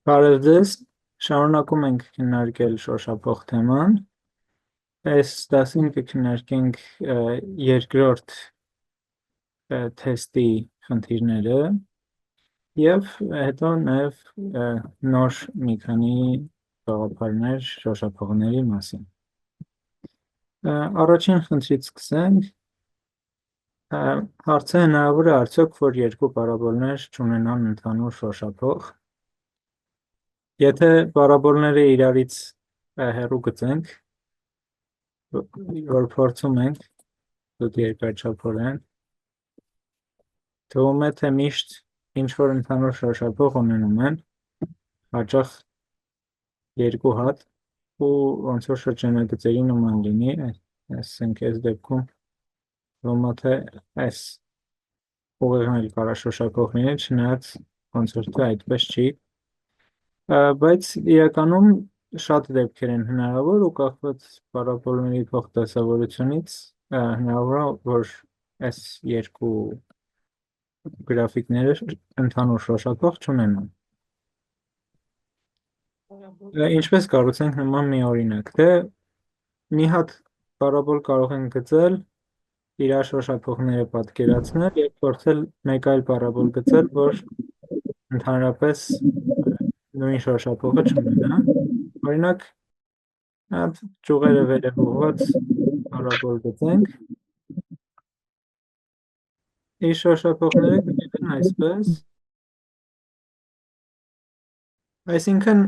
Բարև ձեզ, շարունակում ենք քննարկել շոշափող թեման։ Այս դասին կքննարկենք երկրորդ թեստի խնդիրները եւ հետո նաև նոր մի քանի գաղափարներ շոշափողների մասին։ Առաջին խնդրից սկսենք։ Հարցը հնարավոր է արդյոք, որ երկու պարաբոլներ չունենան ընդհանուր շոշափող։ Եթե պարաբոլները իրարից հեռու գծենք, որ փորձում ենք դուք երկրաչափորեն, թվում է, թե միշտ ինչ-որ ընդհանուր շոշափող ունենում են, հաճախ երկու հատ, ու ոնց որ շրջանագծերի նման լինի, ասենք այս դեպքում թվում է, թե այս ուղեղն էլ կարա շոշափող լինի, չնայած ոնց որ թե այդպես չի, բայց իրականում շատ դեպքեր են հնարավոր ու կախված պարաբոլների փոխդասավորությունից հնարավոր է, որ այս երկու գրաֆիկները ընդհանուր շոշափող չունենան։ Ինչպես կառուցենք նման մի օրինակ, թե մի հատ պարաբոլ կարող են գծել, իր շոշափողները պատկերացնել եւ փորձել մեկ այլ պարաբոլ գծել, որ ընդհանրապես նույն շոշափողը չունենա։ Օրինակ, ճյուղերը վերև ուղղված պարաբոլ գծենք, իր շոշափողները կլինեն այսպես, այսինքն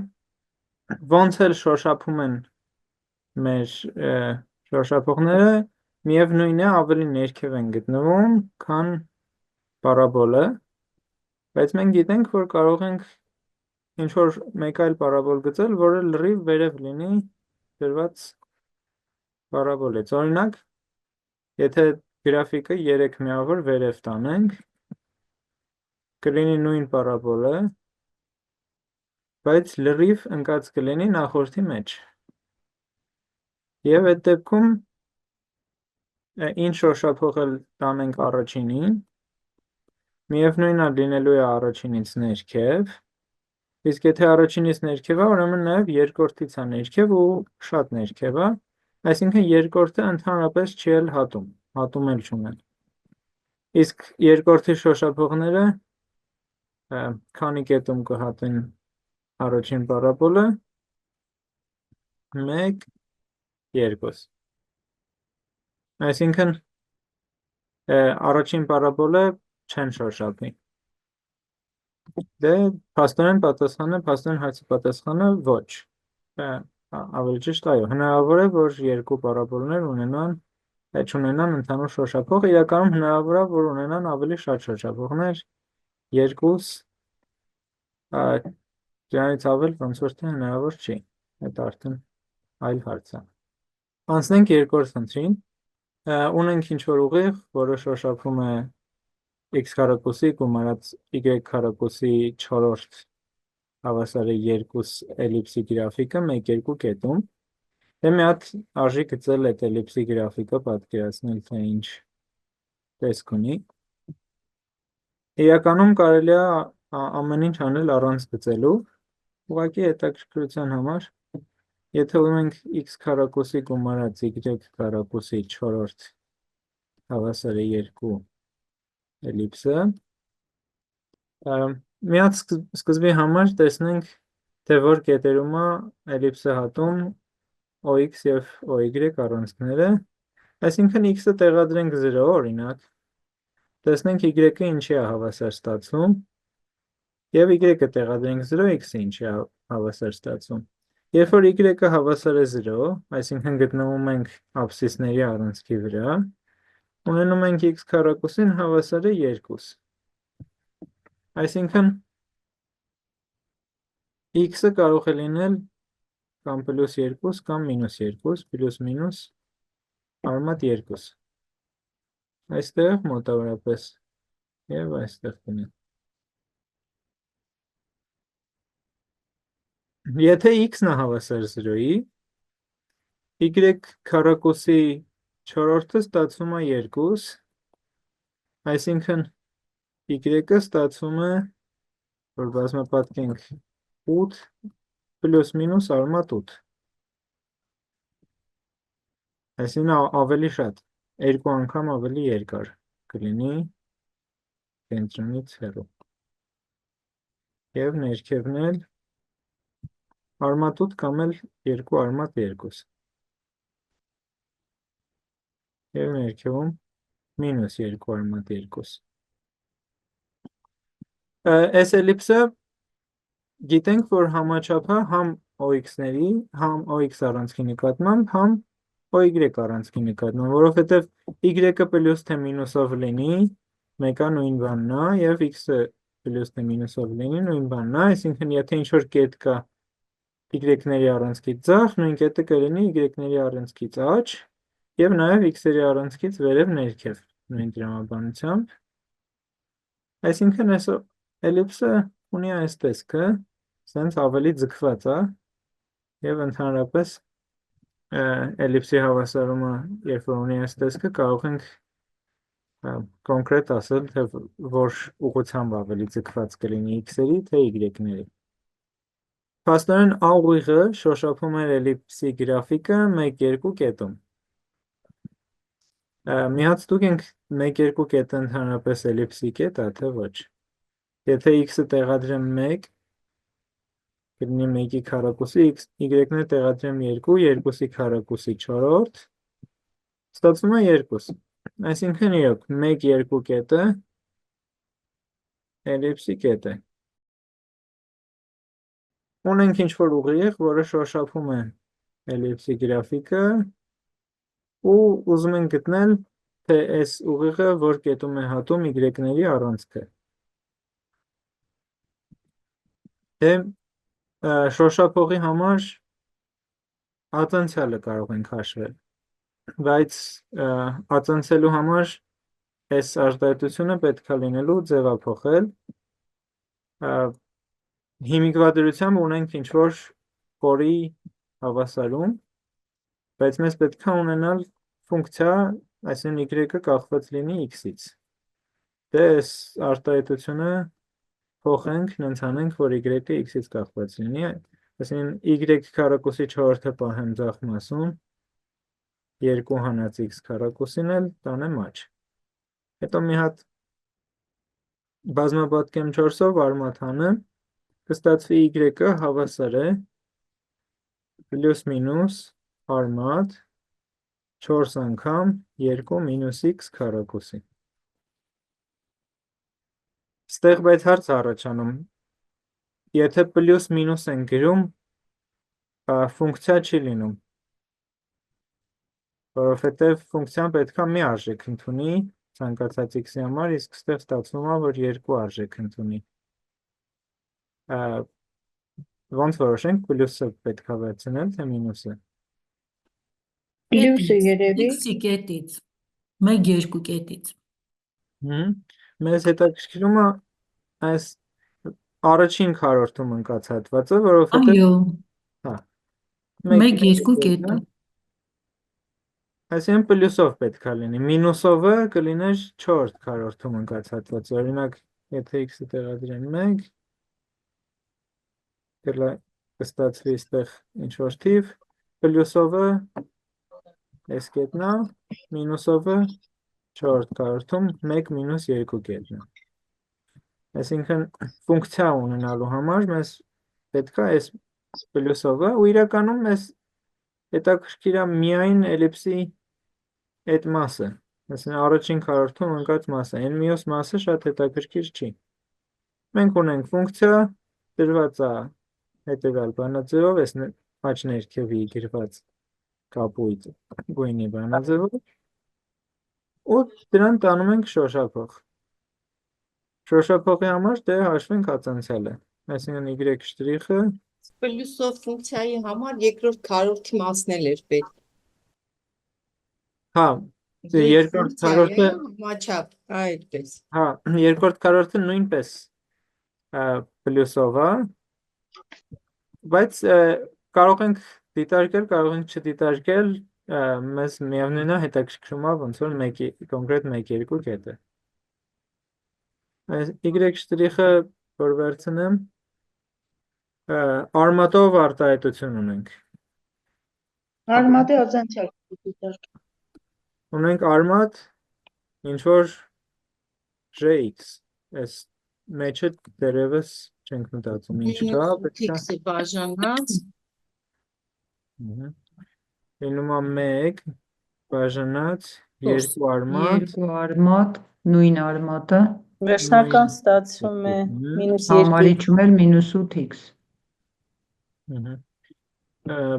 ոնց էլ շոշափում են մեր շոշափողները, միևնույն է ավելի ներքև են գտնվում, քան պարաբոլը, բայց մենք գիտենք, որ կարող ենք ինչ-որ մեկ այլ պարաբոլ գծել, որը լրիվ վերև լինի դրված պարաբոլից։ Օրինակ, եթե գրաֆիկը 3 միավոր վերև տանենք, կլինի նույն պարաբոլը, բայց լրիվ ընկած կլինի նախորդի մեջ։ Եվ այդ դեպքում ինչ շոշափող էլ տանենք առաջինին, միևնույնն է լինելու է առաջինից ներքև, իսկ եթե առաջինից ներքև է, ուրեմն նաև երկրորդից է ներքև ու շատ ներքև է, այսինքն երկրորդը ընդհանրապես չի էլ հատում, հատում էլ չունեն։ Իսկ երկրորդի շոշափողները քանի կետում կհատեն առաջին պարաբոլը, 1, 2։ Այսինքն առաջին պարաբոլը չեն շոշափի։ Դե փաստորեն հարցի պատասխանը ոչ։ Ավելի ճիշտ այո, հնարավոր է, որ երկու պարաբոլներ չունենան ընդհանուր շոշափող, իրականում հնարավոր է, որ ունենան ավելի շատ շոշափողներ, երկուս, դրանից ավել ոնց որ թե հնարավոր չի, այդ արդեն այլ հարց է։ Անցնենք երկրորդ խնդրին, ունենք ինչ-որ ուղիղ, որը շոշափում է x քառակուսի գումարած y քառակուսի 4-րդ հավասար է 2 էլիպսի գրաֆիկը 1-2 կետում, դե մի հատ արժի գծել այդ էլիպսի գրաֆիկը, պատկերացնել, թե ինչ տեսք ունի։ Իրականում կարելի է ամեն ինչ անել առանց գծելու, ուղղակի հետաքրքրության համար, եթե ունենք x քառակուսի գումարած y քառակուսի 4-րդ հավասար է 2 էլիպսը, մի հատ սկզբի համար տեսնենք, թե որ կետերում է էլիպսը հատում OX և OY առանցքները, այսինքն x-ը տեղադրենք 0, օրինակ, տեսնենք y-ը ինչի է հավասար ստացվում, և y-ը տեղադրենք 0, x-ը ինչի է հավասար ստացվում։ Երբ որ y-ը հավասար է 0, այսինքն գտնվում ենք աբսիսների առանցքի վրա, ունենում ենք x քառակուսին հավասար է 2։ Այսինքն x-ը կարող է լինել կամ պլյուս 2 կամ մինուս 2, պլյուս մինուս արմատ 2։ Այստեղ մոտավորապես և այստեղ կնի։ Եթե x-ն է հավասար 0-ի, y քառակուսի 4-րդը ստացվում է 2, այսինքն y-ը ստացվում է, որ բազմապատկենք 8 պլյուս մինուս արմատ 8։ Այսինքն ավելի շատ, երկու անգամ ավելի երկար կլինի կենտրոնից հեռու։ Եվ ներքևն էլ արմատ 8 կամ էլ 2 արմատ 2։ Եվ ներքևում մինուս 2 արմատ 2։ Այս էլիպսը գիտենք, որ համաչափը համ OX-ների, համ OX առանցքի նկատմամբ, համ OY առանցքի նկատմամբ, որովհետև Y-ը պլյուս թե մինուսով լինի, մեկը նույն բանն է, եւ X-ը պլյուս թե մինուսով լինի, նույն բանն է, այսինքն եթե ինչ-որ կետ կա Y-ների առանցքից ձախ, նույն կետը կլինի Y-ների առանցքից աջ, եւ նաեւ X-երի առանցքից վերև ներքև, նույն տրամաբանությամբ։ Այսինքն այս էլիպսը ունի այս տեսքը, սենց ավելի ձգված է, եւ ընդհանրապես էլիպսի հավասարումը, երբ որ ունի այս տեսքը, կարող ենք կոնկրետ ասել, թե որ ուղղությամբ ավելի ձգված կլինի X-երի, թե Y-ների։ Փաստորեն A ուղիղը շոշափում է էլիպսի գրաֆիկը 1-2 կետում։ Մի հատ ստուգ ենք 1-2 կետը ընդհանրապես էլիպսի կետ է, թե ոչ։ Եթե X-ը տեղադրեմ 1, կլինի 1-ի քառակուսի, Y-ը տեղադրեմ 2, 2-ի քառակուսի 4, ստացվում է 2։ Այսինքն իրոք 1-2 կետը էլիպսի կետ է։ Ունենք ինչ-որ ուղիղ, որը շոշափում է էլիպսի գրաֆիկը ու ուզում ենք գտնել, թե այս ուղիղը որ կետում է հատում Y-ների առանցքը։ Դե շոշափողի համար ածանցյալը կարող ենք հաշվել, բայց ածանցելու համար այս արտահայտությունը պետք է լինելու ձևափոխել։ Հիմիկվա դրությամբ ունենք ինչ-որ խորի հավասարում, բայց մեզ պետք է ունենալ ֆունկցիա, այսինքն Y-ը կախված լինի X-ից։ Դե այս արտահայտությունը փոխենք, ննցանենք, որ Y-ը X-ից կախված լինի, այսինքն Y քառակուսի 4-ը պահեմ ձախ մասում, 2 հանած X քառակուսին էլ տանեմ աջ։ Հետո մի հատ բազմապատկեմ 4-ով արմատ հանեմ, կստացվի Y-ը հավասար է պլյուս մինուս արմատ 4 անգամ 2 մինուս X քառակուսի։ Ստեղ բայց հարց առաջանում, եթե պլյուս մինուս են գրում, ֆունկցիա չի լինում, որովհետև ֆունկցիան պետք է մի արժեք ընդունի ցանկացած X-ի համար, իսկ ստեղ ստացվում է, որ 2 արժեք ընդունի։ Ոնց որոշենք, պլյուսը պետք է վերցնել, թե մինուսը։ Պլյուսը երևի։ X-ի կետից, 1-2 կետից։ Մեզ հետաքրքրում է այս առաջին քառորդում ընկած հատվածը, որովհետև Այո, հա 1-2 կետը։ Այսինքն պլյուսով պետք է լինի, մինուսովը կլիներ 4 քառորդում ընկած հատվածը, օրինակ, եթե X-ը տեղադրեմ 1, կստացվի այստեղ ինչ-որ թիվ, պլյուսովը այս կետն է, մինուսովը 4 քառորդում 1 մինուս 2 կետն է։ Այսինքն ֆունկցիա ունենալու համար մեզ պետք է այս պլյուսովը, ու իրականում մեզ հետաքրքիր է միայն էլիպսի այդ մասը, այսինքն առաջին քառորդում ընկած մասը, այն մյուս մասը շատ հետաքրքիր չի։ Մենք ունենք ֆունկցիա, դրված է հետևյալ բանաձևով, այս աջ ներքևի գրված կապույտ գույնի բանաձևով, ու դրան տանում ենք շոշափող։ Շոշափողի համար դե հաշվենք ածանցյալը, այսինքն Y շտրիխը Պլյուսով ֆունկցիայի համար երկրորդ քառորդի մասն էլ էր պետք։ հա, երկրորդ քառորդը համաչափ, այդպես։ հա, երկրորդ քառորդը նույնպես պլյուսով է, բայց կարող ենք դիտարկել, կարող ենք չդիտարկել, մեզ միևնույն է հետաքրքրում է ոնց որ կոնկրետ 1-2 կետը։ Այս Y շտրիխը որ վերցնեմ, Արմատով արտահայտություն ունենք։ Արմատի արձանցյալ դիտարկի։ Ունենք արմատ, ինչ որ Jx, այս մեջը դերևս չենք մտածում, ինչ կա, պետք է X-ը բաժանած, լինում է 1 բաժանած 2 արմատ, Երկու արմատ, նույն արմատը, Վերջնական ստացվում է մինուս 2x։ համարիչում էլ -8x։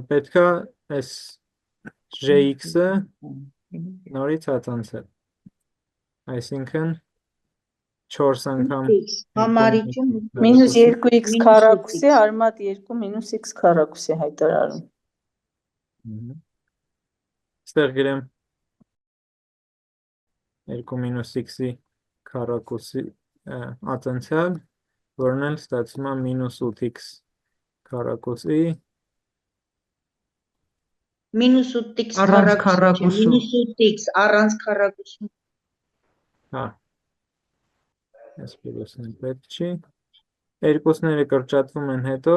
պետք է այս Jx-ը նորից հատանցել, այսինքն 4 անգամ Համարիչում մինուս քառակուսի, 2x քառակուսի, արմատ 2 մինուս x քառակուսի հայտարարում։ Ստեղ գրեմ 2 մինուս x-ի քառակուսի ատենցիալ, որն էլ ստացվում է մինուս 8x քառակուսի, մինուս 8x Առանց քառակուսի, քառակուսու։ մինուս 8x առանց քառակուսու։ հա, այս պլյուսն պետք չի, երկուսները կրճատվում են հետո,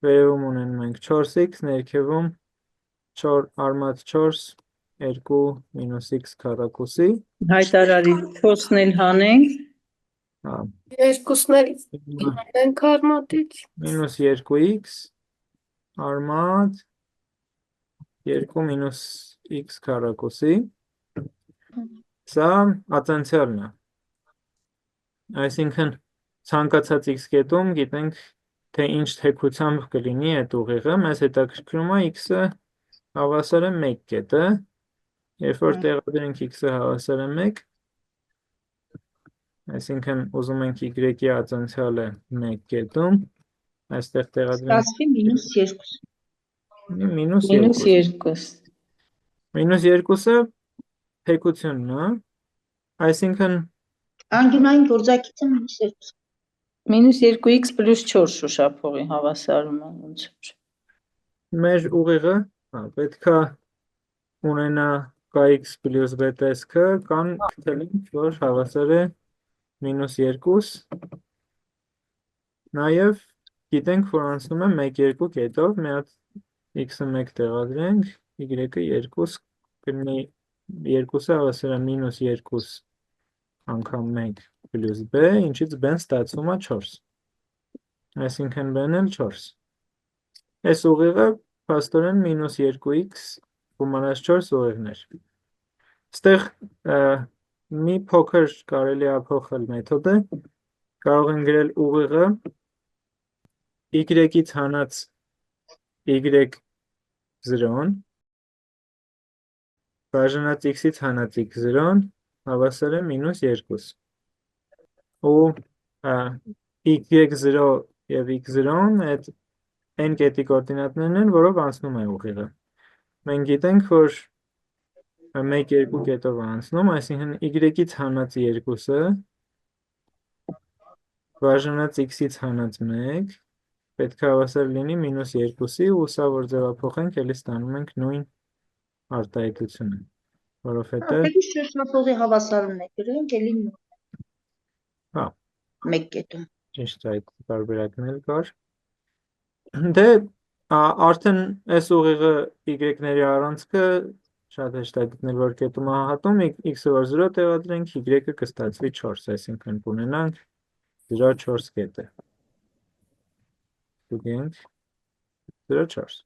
վերևում ունեն մենք 4x, ներքևում արմատ 4, 2 մինուս x քառակուսի, Հայտարարի 4-ն էլ հանենք, հա, Երկուսն էլ ենք արմատից։ մինուս 2x, արմատ 2 մինուս x քառակուսի, սա ատենցիալն է, այսինքն ցանկացած x կետում գիտենք, թե ինչ թեքությամբ կլինի այդ ուղիղը, մեզ հետաքրքրում է x-ը հավասար է 1 կետը, երբ որ տեղադրենք x-ը հավասար է 1, այսինքն ուզում ենք y-ի ատենցիալը 1 կետում, այստեղ տեղադրենք Ստացվի մինուս 2։ մինուս մինուս 2, 2։ մինուս 2-ը թեքությունն է, այսինքն Անկյունային գործակիցը մինուս 2։ Մինուս 2x պլյուս 4 շոշափողի հավասարում է ոնց որ։ մեր ուղիղը պետք է ունենա kx պլյուս բետեսքը կամ գտել ենք, որ հավասար է մինուս 2, նաև գիտենք, որ անցնում է 1-2 կետով, մի հատ x-ը 1 տեղադրենք, y-ը 2 կլինի 2-ը հավասար է մինուս 2 անգամ 1 պլյուս b, ինչից b-ն ստացվում է 4, այսինքն b-ն էլ 4, այս ուղիղը փաստորեն մինուս 2x գումարած 4 ուղիղներ, ստեղ մի փոքր կարելի է փոխել մեթոդը, կարող են գրել ուղիղը y-ից հանած y0-ն բաժանած x-ից հանած x0-ն հավասար է մինուս 2 ու y0 և x0-ն այդ n կետի կորդինատներն են, որով անցնում է ուղիղը, մենք գիտենք, որ 1-2 կետով անցնում, այսինքն y-ից հանած 2-ը բաժանած x-ից հանած 1 պետք է հավասար լինի մինուս 2-ի ու սա որ ձևափոխենք, էլի ստանում ենք նույն արտահայտությունը, որովհետև Պետք է շոշափողի հավասարումն է գրենք, էլի հա, 1 կետում։ ճիշտ այդ տարբերակն էլ կար, դե արդեն այս ուղիղը y-ների առանցքը շատ հեշտ է գտնել, որ կետում է հատում, x-ը որ 0 տեղադրենք, y-ը կստացվի 4, այսինքն կունենանք 0,4 կետը, ստուգենք 0,4,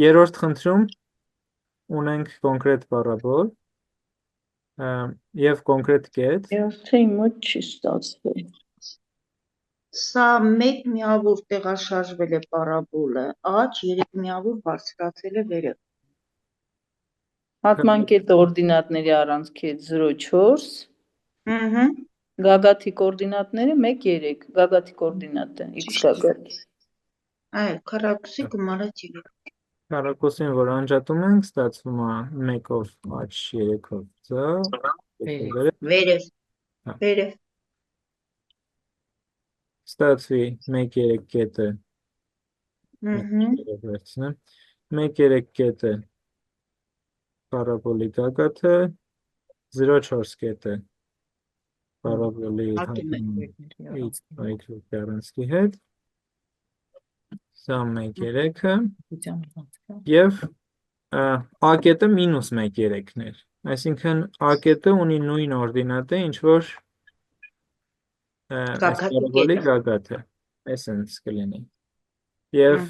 երրորդ խնդրում ունենք կոնկրետ պարաբոլ և կոնկրետ կետ, Երթի մոտ չի ստացվել։ Սա 1 միավոր տեղաշարժվել է պարաբոլը, աջ 3 միավոր բարձրացել է վերև։ Հատման կետը օրդինատների առանցքի հետ 0,4, Ահա, գագաթի կորդինատները 1,3, գագաթի կորդինատը, x գագաթ։ այո, քառակուսի գումարած 3։ քառակուսին, որ անջատում ենք, ստացվում է 1-ով աջ 3-ով ձ, Վերև, Հա։ վերև, ստացվի 1-3 կետը, ահա, 1-3 կետը պարաբոլի գագաթը, 0,4 կետը Պարաբոլի Հատում ենք X այգու կառանցքի հետ, սա 1,3-ը և A կետը մինուս 1,3-ն էր, այսինքն A կետը ունի նույն օրդինատը, ինչ որ այս Գագաթի պարաբոլի կետը։ գագաթը, այսինքն կլինի, և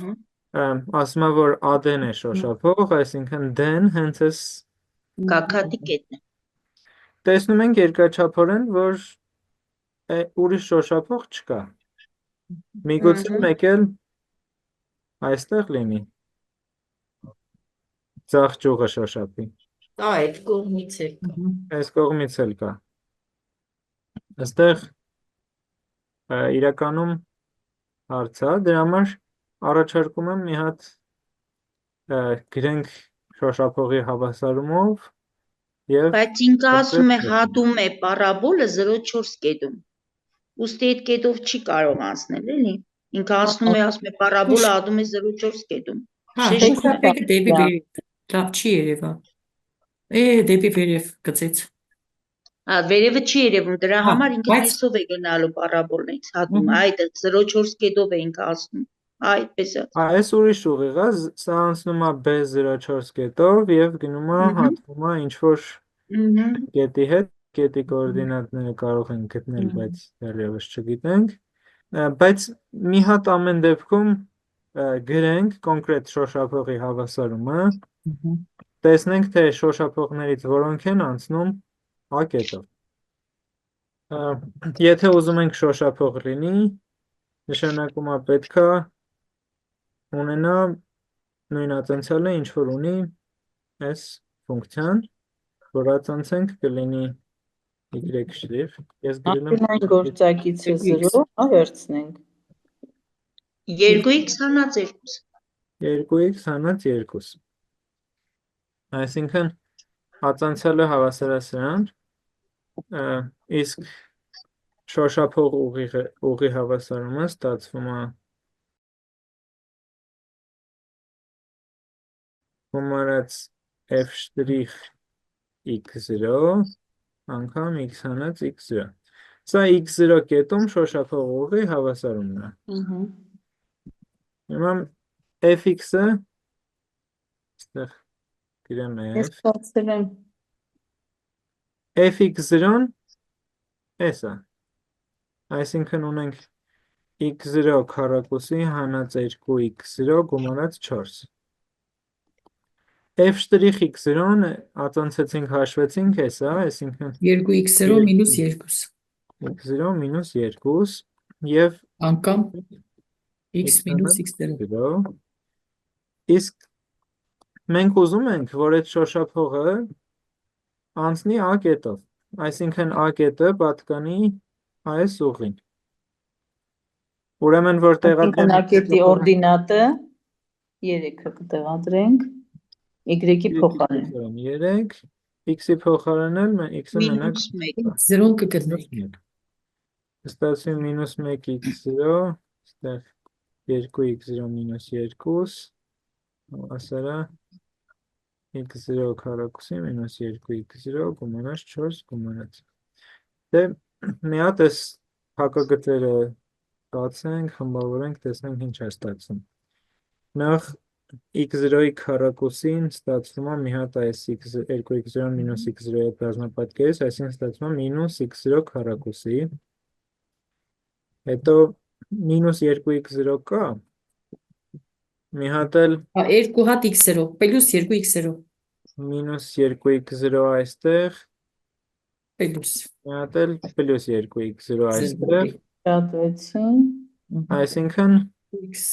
ասում է, որ AD-ն է շոշափող, այսինքն D-ն հենց այս Գագաթի կետն է։ տեսնում ենք երկրաչափորեն, որ ուրիշ շոշափող չկա, միգուցե մեկ էլ այստեղ լինի, ձախ ճյուղը շոշափի, Այդ կողմից է։ այս կողմից էլ կա, այստեղ իրականում հարց է, դրա համար առաջարկում եմ մի հատ գրենք շոշափողի հավասարումով և Բայց ինքը ասում է հատում է պարաբոլը 0,4 կետում։ Ուստի այդ կետով չի կարող անցնել, էլի։ Ինքը ասում է պարաբոլը հատում է 0,4 կետում։ Հա, Շեշտում է։ հեսապեկը դեպի վերև, լավ չի երևա, դեպի վերև գծեց, Հա, վերևը չի երևում, դրա Հա, համար ինքը բայց- ներսով է գնալու պարաբոլներից հատում, այդ 0,4 կետով է ինքը ասում, այդպես է։ այս ուրիշ ուղիղ է, սա անցնում է B04 կետով և գնում է հատվում է ինչ-որ կետի հետ, կետի կոորդինատները կարող ենք գտնել, բայց դեռևս չգիտենք, բայց մի հատ ամեն դեպքում գրենք կոնկրետ շոշափողի հավասարումը, տեսնենք, թե շոշափողներից որոնք են անցնում A կետով։ Եթե ուզում ենք շոշափող լինի, նշանակում է պետք է ունենա նույն ատենցիալը, ինչ որ ունի այս ֆունկցիան, որ ածանցենք կլինի y շրիֆ, ես գրել եմ Այն գործակիցը 0, վերցնենք։ 2x հանած 2։ 2x հանած 2, այսինքն ածանցիալը հավասար է սրան, իսկ շոշափող ուղի հավասարումը ստացվում է գումարած f շտրիխ x0 անգամ x հանած x0, սա x0 կետում շոշափող ուղի հավասարումն է, հիմա fx-ը, ստեղ գրեմ Ես f, ստացել եմ fx0-ն էս է, այսինքն ունենք x0 քառակուսի հանած 2x0 գումարած 4, f շտրիխ x0-ն ածանցեցինք հաշվեցինք էս է, այսինքն 2x0 մինուս 2, x0 մինուս 2 և անգամ x մինուս x0, 0, իսկ մենք ուզում ենք, որ այդ շոշափողը անցնի A կետով, այսինքն A կետը պատկանի այս ուղին, ուրեմն որ Ակետի օրդինատը 3-ը կտեղադրենք, y-ի փոխարեն։ 3, x-ի փոխարենել x-ը մենակ Մինուս 1։ 0 կգտնենք, ստացվի մինուս 1 x0, ստեղ 2x0 մինուս 2, հավասար է x0 քառակուսի մինուս 2x0 գումարած 4 գումարած։ Դե մի հատ այս հակագծերը բացենք, խմբավորենք, տեսնենք ինչ է ստացվում։ Նախ x0-ի քառակուսին ստացվում է մի հատ այս 2x0 մինուս x0-ի հետ բազմապատկերից, այսինքն ստացվում է մինուս x0 քառակուսի, հետո մինուս 2x0 կա, մի հատ էլ 2 հատ x0, պլյուս 2x0, մինուս 2x0 այստեղ, պլյուս, մի հատ էլ պլյուս 2x0 այստեղ, Շատվեցին, այսինքն x,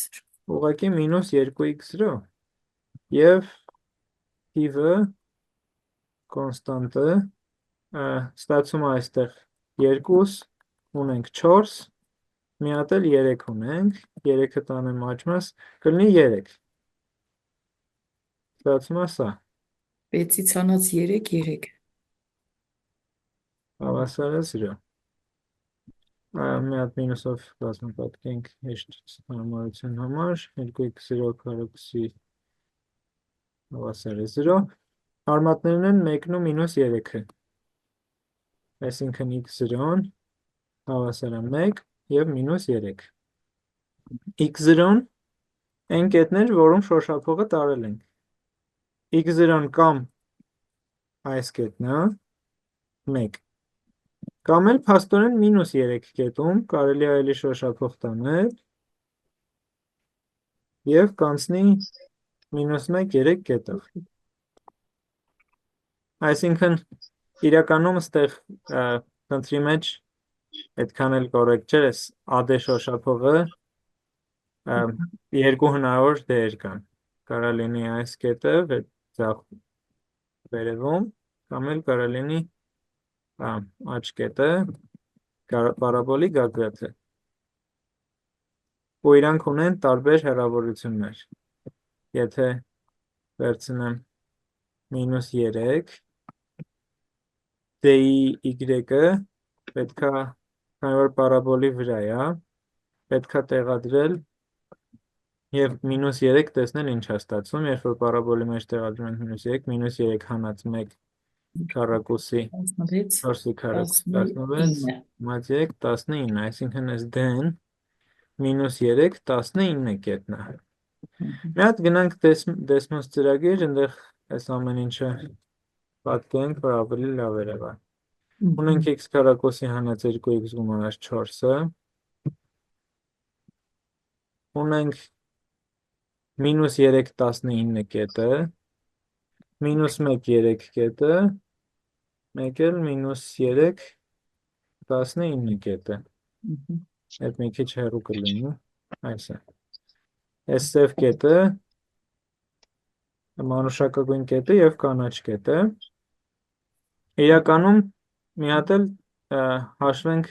ուղղակի մինուս 2x0 և թիվը կոնստանտը ստացվում է այստեղ 2, ունենք 4, մի հատ էլ 3 ունենք, 3-ը տանեմ աճմաս, կլինի 3, ստացվում է սա, 6-ից հանած 3, 3, հավասար է 0, մի հատ մինուսով բազմապատկենք հեշտ հարմարության համար, 2x0 քառակուսի հավասար է 0, արմատներն են 1-ն ու մինուս 3-ը, այսինքն x0 հավասար է 1 և մինուս 3։ x0 այն կետներ, որում շոշափողը տարել ենք։ x0 կամ այս կետն է 1, կամ էլ փաստորեն մինուս 3 կետում կարելի է այլի շոշափող տանել և կանցնի մինուս 1 3 կետով։ Այսինքն իրականում ստեղ խնդրի մեջ այդքան էլ կորեկտ չէր, այս AD շոշափողը երկու հնարավոր դեր կան։ Կարա լինի այս կետը ձախ վերևում, կամ էլ կարա լինի աջ կետը պարաբոլի գագաթը։ Ու իրանք ունեն տարբեր հեռավորություններ։ Եթե վերցնեմ մինուս 3, D-ի y-ը պետքա, քանի որ պարաբոլի վրա է, պետքա տեղադրել և մինուս 3 տեսնել ինչ է ստացվում, երբ որ պարաբոլի մեջ տեղադրում ենք մինուս 3 հանած 1 քառակուսի 16, 4-ի քառակուսի 16, մած 3 19, այսինքն այս D-ն մինուս 3 19 կետն է։ Մի հատ գնանք դեսմոս ծրագիր, ընդեղ այս ամեն ինչը պատկենք, որ ավելի լավ երևա։ Ունենք x քառակուսի հանած 2x գումարած 4-ը, ունենք մինուս 3 19 կետը, մինուս 1 3 կետը, մեկ էլ մինուս 3 19 կետը։ Այդ մի քիչ հեռու կլինի, այս է։ Այս սև կետը, մանուշակագույն կետը և կանաչ կետը։ Իրականում մի հատ էլ հաշվենք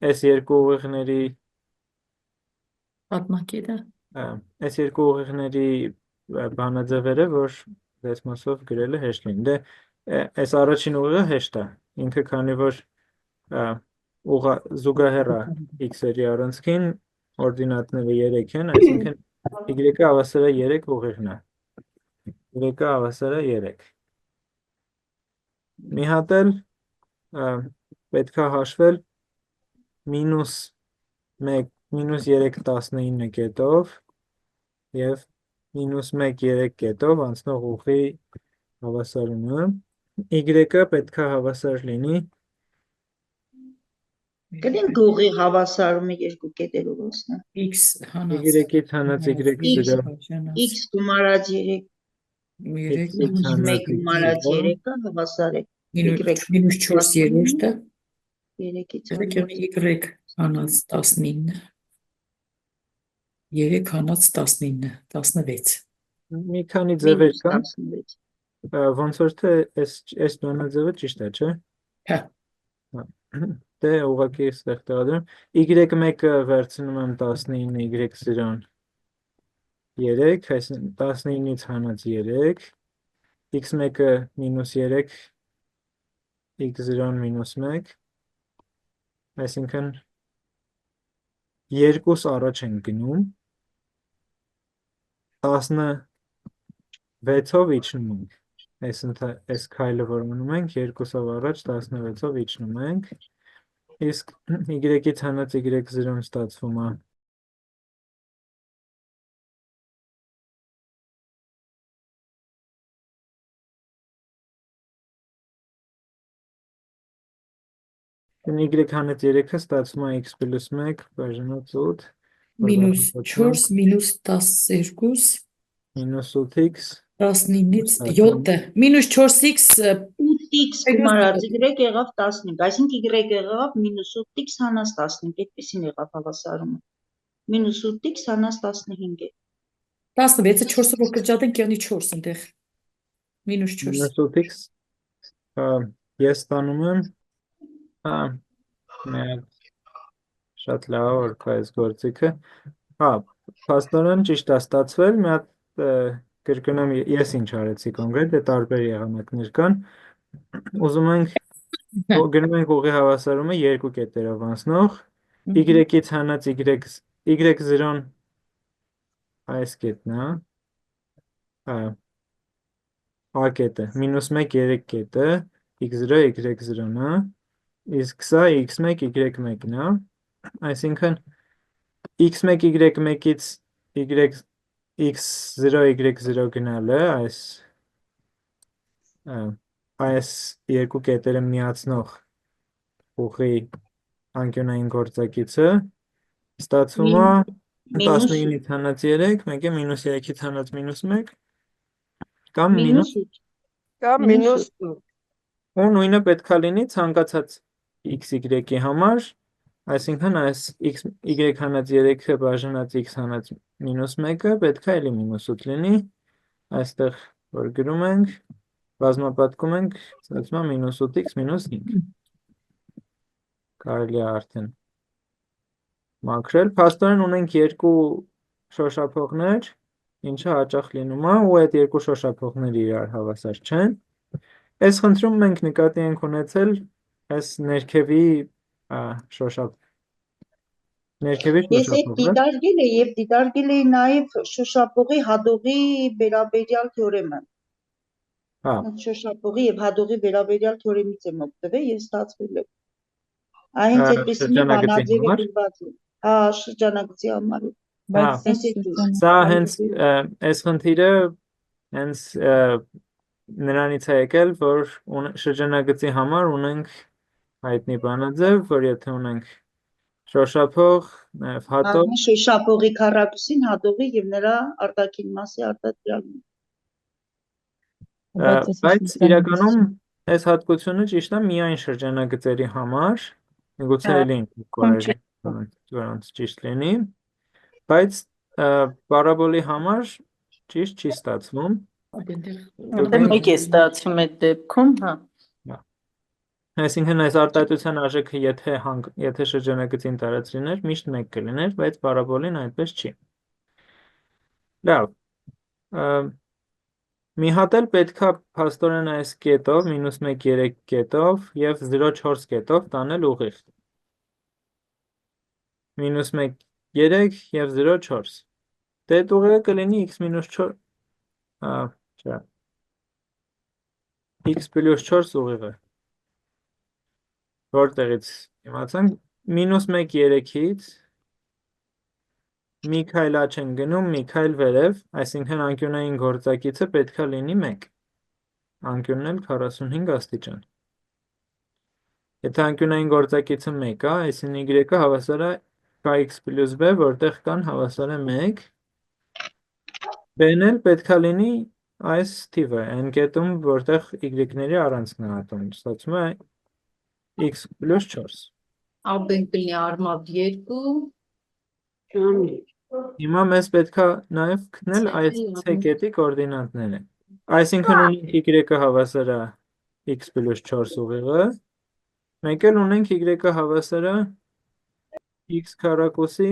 այս երկու ուղիղների պատմակետը։ այս երկու ուղիղների բանաձևերը, որ դեսմոսով գրելը հեշտ լինի։ Դե այս առաջին ուղիղը հեշտ է, ինքը քանի որ զուգահեռ է x-երի առանցքին, օրդինատները 3 են, այսինքն y-ը հավասար է 3 ուղիղն է։ Y-ը հավասար է 3։ Մի հատ էլ պետք է հաշվել մինուս 3 19 կետով և մինուս 1 3 կետով անցնող ուղղի հավասարումը։ Y-ը պետք է հավասար լինի Կլինք ուղի հավասարումը երկու կետերով ասնա։ X հանած Y-ից հանած y-0 X գումարած 3 3 1 գումարած 3-ը հավասար է մինուս 4 երեշտը 3-ից y հանած 19 3 հանած 19 16 մի քանի ձևեր մինուս կան, 16 ոնց որ թե այս բանաձևը ճիշտ է, չէ։ Հա Դե ուղղակի այստեղ տեղադրեմ, y1-ը վերցնում եմ 19, y0 3, այսինքն 19-ից հանած 3, x1-ը մինուս 3, x0 մինուս 1, այսինքն 2 առաջ ենք գնում, 16-ով իջնում ենք, այս քայլը որ մնում ենք, 2-ով առաջ 16-ով իջնում ենք, իսկ y-ից հանած y0 ստացվում է y հանած 3-ը ստացվում է x պլյուս 1 բաժանած 8 մինուս 4 մինուս 12 մինուս 8x 19-ից 7-ը մինուս 4x 8x գումարած y եղավ 15, այսինքն y եղավ մինուս 8x հանած 15, այդպեսին եղավ հավասարումը։ Մինուս 8x հանած 15 է։ 16-ը 4-ով կրճատենք եղնի 4 ընդեղ մինուս 4 մինուս 8x ես ստանում եմ շատ լավ որ կա այս գործիքը, փաստորեն ճիշտ է ստացվել, մի հատ կրկնեմ ես ինչ արեցի կոնկրետ, տարբեր եղանակներ կան, ուզում ենք գնում ենք ուղի հավասարումը երկու կետերով անցնող, y-ից հանած y0 այս կետն է, A կետը, մինուս 1 3 կետը, x0 y0-ն է, Իսկ սա x1 y1-ն է, այսինքն x1 y1-ից x0 y0 գնալը այս երկու կետերը միացնող ուղի անկյունային գործակիցը ստացվում է Մինուս 19-ից հանած 3, մեկ է մինուս 3-ից հանած մինուս 1 կամ մինուս մինուս 8 Կամ մինուս մինուս ու նույնը պետք է լինի ցանկացած x-y-ի համար, այսինքն այս y հանած 3-ը բաժանած x հանած մինուս 1-ը պետք է էլի մինուս 8 լինի, այստեղ որ գրում ենք, բազմապատկում ենք, ստացվում է մինուս 8x մինուս 5, կարելի է արդեն մաքրել, փաստորեն ունենք երկու շոշափողներ, ինչը հաճախ լինում է, ու այդ երկու շոշափողները իրար հավասար չեն, այս խնդրում մենք նկատի ենք ունեցել այս ներքևի Ես այդ շոշափողը, դիտարկել եմ եւ դիտարկել էի նաեւ շոշափողի հադողի վերաբերյալ թեորեմը։ հա, Շոշափողի եւ հադողի վերաբերյալ թեորեմից եմ օգտվել եւ ստացվել է։ Այնց այդպես մի շրջանագծի բանաձևը համար, գրված է։ Հա, շրջանագծի համար։ հա, Բայց սա հենց այս խնդիրը հենց նրանից է եկել, որ շրջանագծի համար ունենք հայտնի բանաձև, որ եթե ունենք շոշափող, նաև հատող, շոշափողի քառակուսին հադողի եւ նրա արտաքին մասի արտադրյալն։ բայց իրականում այս հատկությունը ճիշտ է միայն շրջանագծերի համար, միգուցե էլի կորել որոնց ճիշտ լինի, բայց պարաբոլի համար ճիշտ չի ստացվում, Որտեղ մեկ է ստացվում այդ դեպքում, հա։ այսինքն այս արտահայտության արժեքը եթե շրջանագծին տարած լիներ, միշտ մեկ կլիներ, բայց պարաբոլին այդպես չի։ Լավ, մի հատ էլ պետք է փաստորեն այս կետով, մինուս 1, 3 կետով և 0, 4 կետով տանել ուղիղ։ Մինուս 1, 3 և 0, 4։ Դե այդ ուղիղը կլինի x մինուս 4, x պլյուս 4 ուղիղը։ Որտեղից իմացանք, մինուս 1, 3-ից մի քայլ աջ են գնում, մի քայլ վերև, այսինքն անկյունային գործակիցը պետք է լինի 1, անկյունն էլ 45 աստիճան։ Եթե անկյունային գործակիցը 1 է, այսին y-ը հավասար է kx պլյուս b, որտեղ կան հավասար է 1, b-ն էլ պետք է լինի այս թիվը, n կետում, որտեղ y-ների առանցքն է հատում, ստացվում է x պլյուս 4։ Աբեն կլինի արմատ 2 Հիմա մեզ պետք է նաև գտնել այս C կետի կոորդինատները։ Այսինքն ունենք y-ը հավասար է x պլյուս 4 ուղիղը, մեկ էլ ունենք y-ը հավասար է x քառակուսի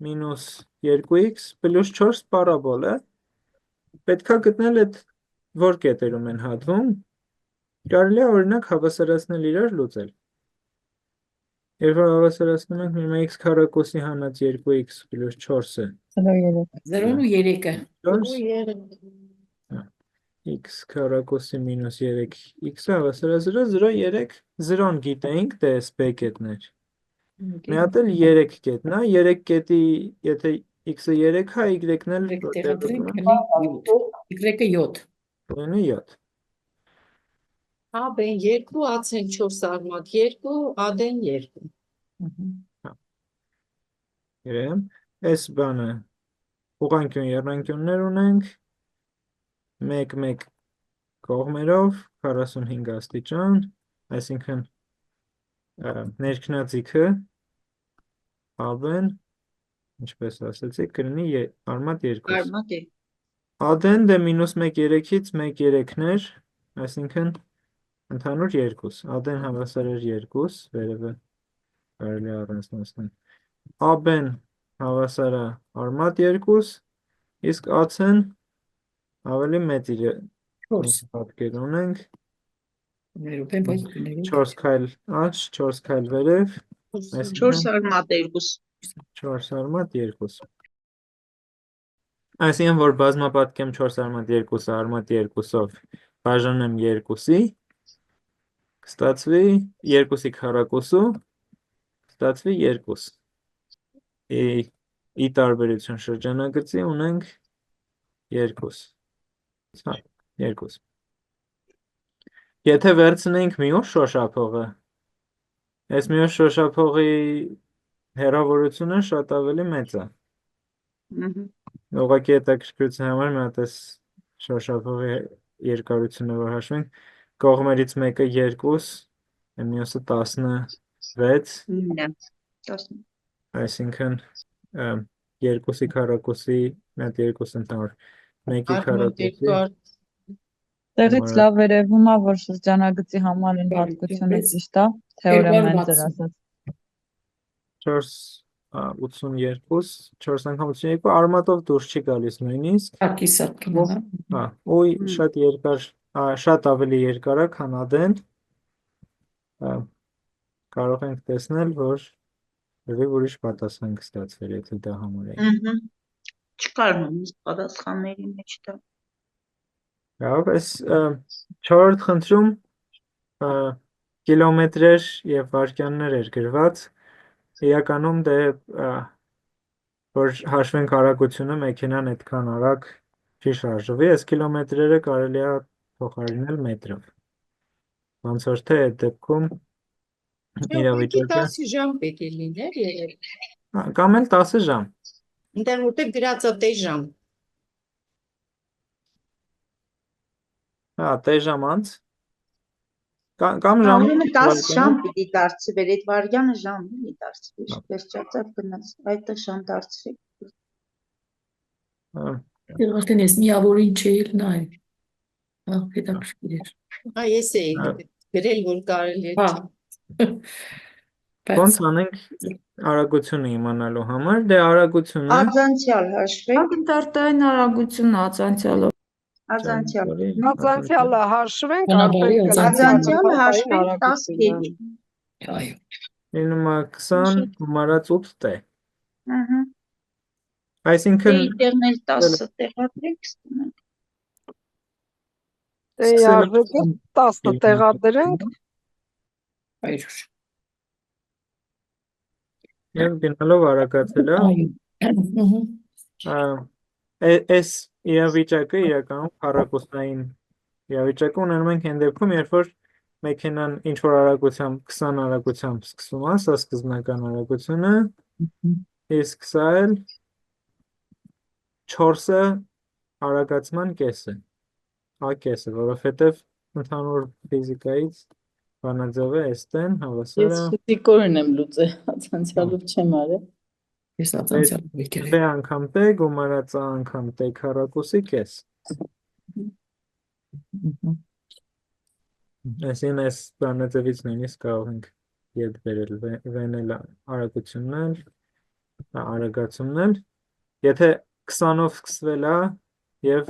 մինուս 2x պլյուս 4 պարաբոլը։ Պետք է գտնել այդ որ կետերում են հատվում, կարելի է օրինակ հավասարացնել իրար լուծել։ Երբ որ հավասարացնում ենք մի x քառակուսի հանած 2x պլյուս 4-ը 0-ն ու 3-ը։ 4 x քառակուսի մինուս 3x-ը հավասար է 0, 0, 3, 0-ն գիտենք, դե էս b կետներ։ Մի հատ էլ 3 կետն է, 3 կետի, եթե x-ը 3 է, y-ն էլ Տեղադրենք էլի 7։ Y-ը 7։ լինի 7։ Աբեն 2 ացեն 4 արմատ 2 ադեն 2 Գրեմ, այս բանը ուղղանկյուն եռանկյուններ ունենք, 1-1 կողմերով 45 աստիճան, այսինքն ներքնաձիգը ԱԲ-ն, ինչպես ասացիք, կլինի արմատ 2։ Արմատ 2։ ԱԴ-ն դե մինուս 1 3-ից 1 3-ներ, այսինքն ընդհանուր 2։ ԱԴ-ն հավասար էր 2, վերևը կարելի է առանձնացնել։ ԱԲ-ն հավասար է արմատ 2, իսկ ԱՑ-ն ավելի մեծ իր 4։ պատկեր ունենք, Ներուպեն բայց 4 քայլ աջ, 4 քայլ վերև, 4 արմատ 2։ 4 արմատ 2։ Այսինքն, որ բազմապատկեմ 4 արմատ 2-ը արմատ 2-ով բաժանեմ 2-ի, կստացվի 2-ի քառակուսու, կստացվի 2։ Ի տարբերություն շրջանագծի ունենք 2։ Հա, 2։ Եթե վերցնենք մյուս շոշափողը, այս մյուս շոշափողի հեռավորությունը շատ ավելի մեծ է։ Ուղղակի հետաքրքրության համար մի հատ այս շոշափողի երկարությունը որ հաշվենք, կողմերից մեկը 2, մյուսը 16, 10 այսինքն 2-ի քառակուսի, մի հատ 2 ընդհանուր, 1-ի Արմինդ քառակուսի, Տեղից լավ երևում է, որ շրջանագծի համարին հատկությունը ճիշտ է, թեորեմն ձեր ասած։ 4 անգամ 82 արմատով դուրս չի գալիս նույնիսկ, Ակիսակն է։ հա, ու շատ երկար, շատ ավելի երկար է, քան ադեն, կարող ենք տեսնել, որ լրիվ ուրիշ պատասխան կստացվեր, եթե դա համարեինք։ Չկար նույնիսկ պատասխանների մեջ դա։ Լավ, այս 4-րդ խնդրում կիլոմետրեր և վայրկյաններ էր գրված, իրականում դե որ հաշվենք արագությունը մեքենան այդքան արագ չի շարժվի, այս կիլոմետրերը կարելի է փոխարինել մետրով։ Ոնց որ թե այդ դեպքում իրավիճակը 10 ժամ պետք է լիներ երևի։ կամ էլ 10 ժամ։ Այնտեղ որտեղ գրած է 10 ժամ։ Հա, 10 ժամ անց կամ ժամ Ուրեմն 10 ժամ պիտի դարձվեր, այդ վայրկյանը ժամ էլի դարձվի, վերջացավ գնաց, այդտեղ ժամ դարձվի։ Դեռ արդեն ես միավորին չէի նայ։ Հա, հետաքրքիր էր։ Հա, ես էի գրել, որ կարելի է։ Հա։ Ոնց անենք արագությունը իմանալու համար, դե արագությունը Արձանցյալ հաշվեք, Արտային արագությունն ածանցյալով։ արձանցյալ։ Ածանցյալը հաշվենք, Բնաբարի արդեն Արձանցյալը կլինի հաշվեք 10 կերի։ Այո։ լինում է 20 գումարած 8 տե։ Դե Այսինքն այդտեղն էլ 10-ը տեղադրեք ստանանք։ Դե արժեքը 10 տեղադրենք, Այո։ Եվ գնալով արագացելը, Այո։ այս իրավիճակը իրականում քառակուսային իրավիճակը ունենում ենք այն դեպքում, երբ որ մեքենան ինչ-որ արագությամբ, 20 արագությամբ սկսում է, սա սկզբնական արագությունը, իսկ սա էլ 4-ը արագացման կեսը, կեսը, որովհետև ընդհանուր ֆիզիկայից բանաձևը էստեն հավասար Ես է ֆիզիկորեն եմ լուծել, ացանցյալով չեմ արել։ Ես ածանցյալով եկել B անգամ T գումարած A անգամ T քառակուսի կես։ Այսինքն այս բանաձևից նույնիսկ կարող ենք ետ բերել V-ն էլ արագությունն էլ, արագացումն էլ, եթե 20-ով սկսվել է և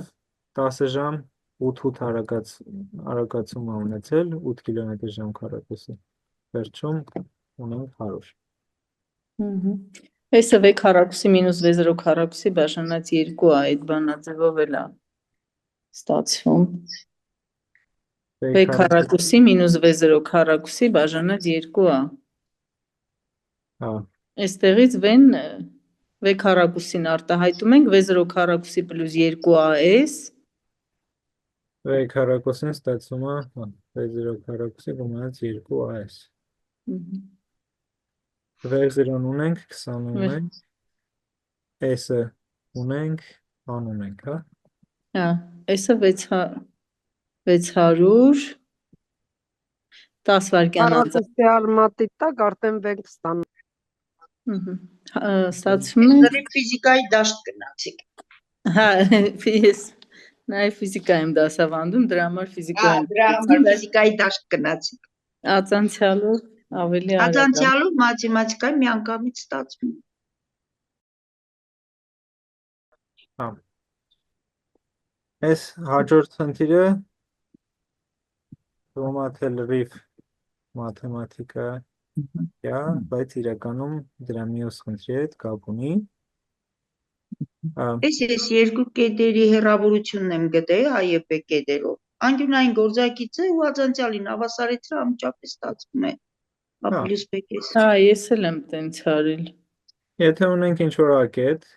10 ժամ 8 արագացում է ունեցել, 8 կիլոմետր ժամ քառակուսի, վերջում ունենք 100։ Այսը V քառակուսի մինուս V0 քառակուսի բաժանած 2 է, այդ բանաձևով էլ է ստացվում։ V քառակուսի մինուս V0 քառակուսի բաժանած 2 է։ Հա, Այստեղից V-ն V քառակուսին արտահայտում ենք V0 քառակուսի պլյուս 2AS, V քառակուսին ստացվում է V0 քառակուսի գումարած 2AS։ V0-ն ունենք 20 ունենք, S-ը ունենք, A-ն ունենք, հա։ հա, այսը 600 10 վայրկյան անց առակուսի արմատի տակ արդեն վենք ստանում։ ստացվում է։ Դեռ ֆիզիկայի դաշտ գնացիք։ Հա, ես նաև ֆիզիկա եմ դասավանդում, դրա համար ֆիզիկա եմ Դրա համար ֆիզիկայի դաշտ գնացիք։ ածանցյալով ավելի արագ է։ Արձանցյալով մաթեմատիկայի միանգամից ստացվում։ Հա։ Այս հաջորդ խնդիրը թվում է թե լրիվ մաթեմատիկա է, բայց իրականում դրա մյուս խնդրի հետ կապ ունի։ Ես երկու կետերի հեռավորությունն եմ գտել A և B կետերով։ անկյունային գործակիցը ու ածանցյալին հավասարեցրը ամճապես ստացվում է a Հա։ պլյուս b կես։ Հա, ես էլ եմ տենց արել։ Եթե ունենք ինչ-որ ակետ,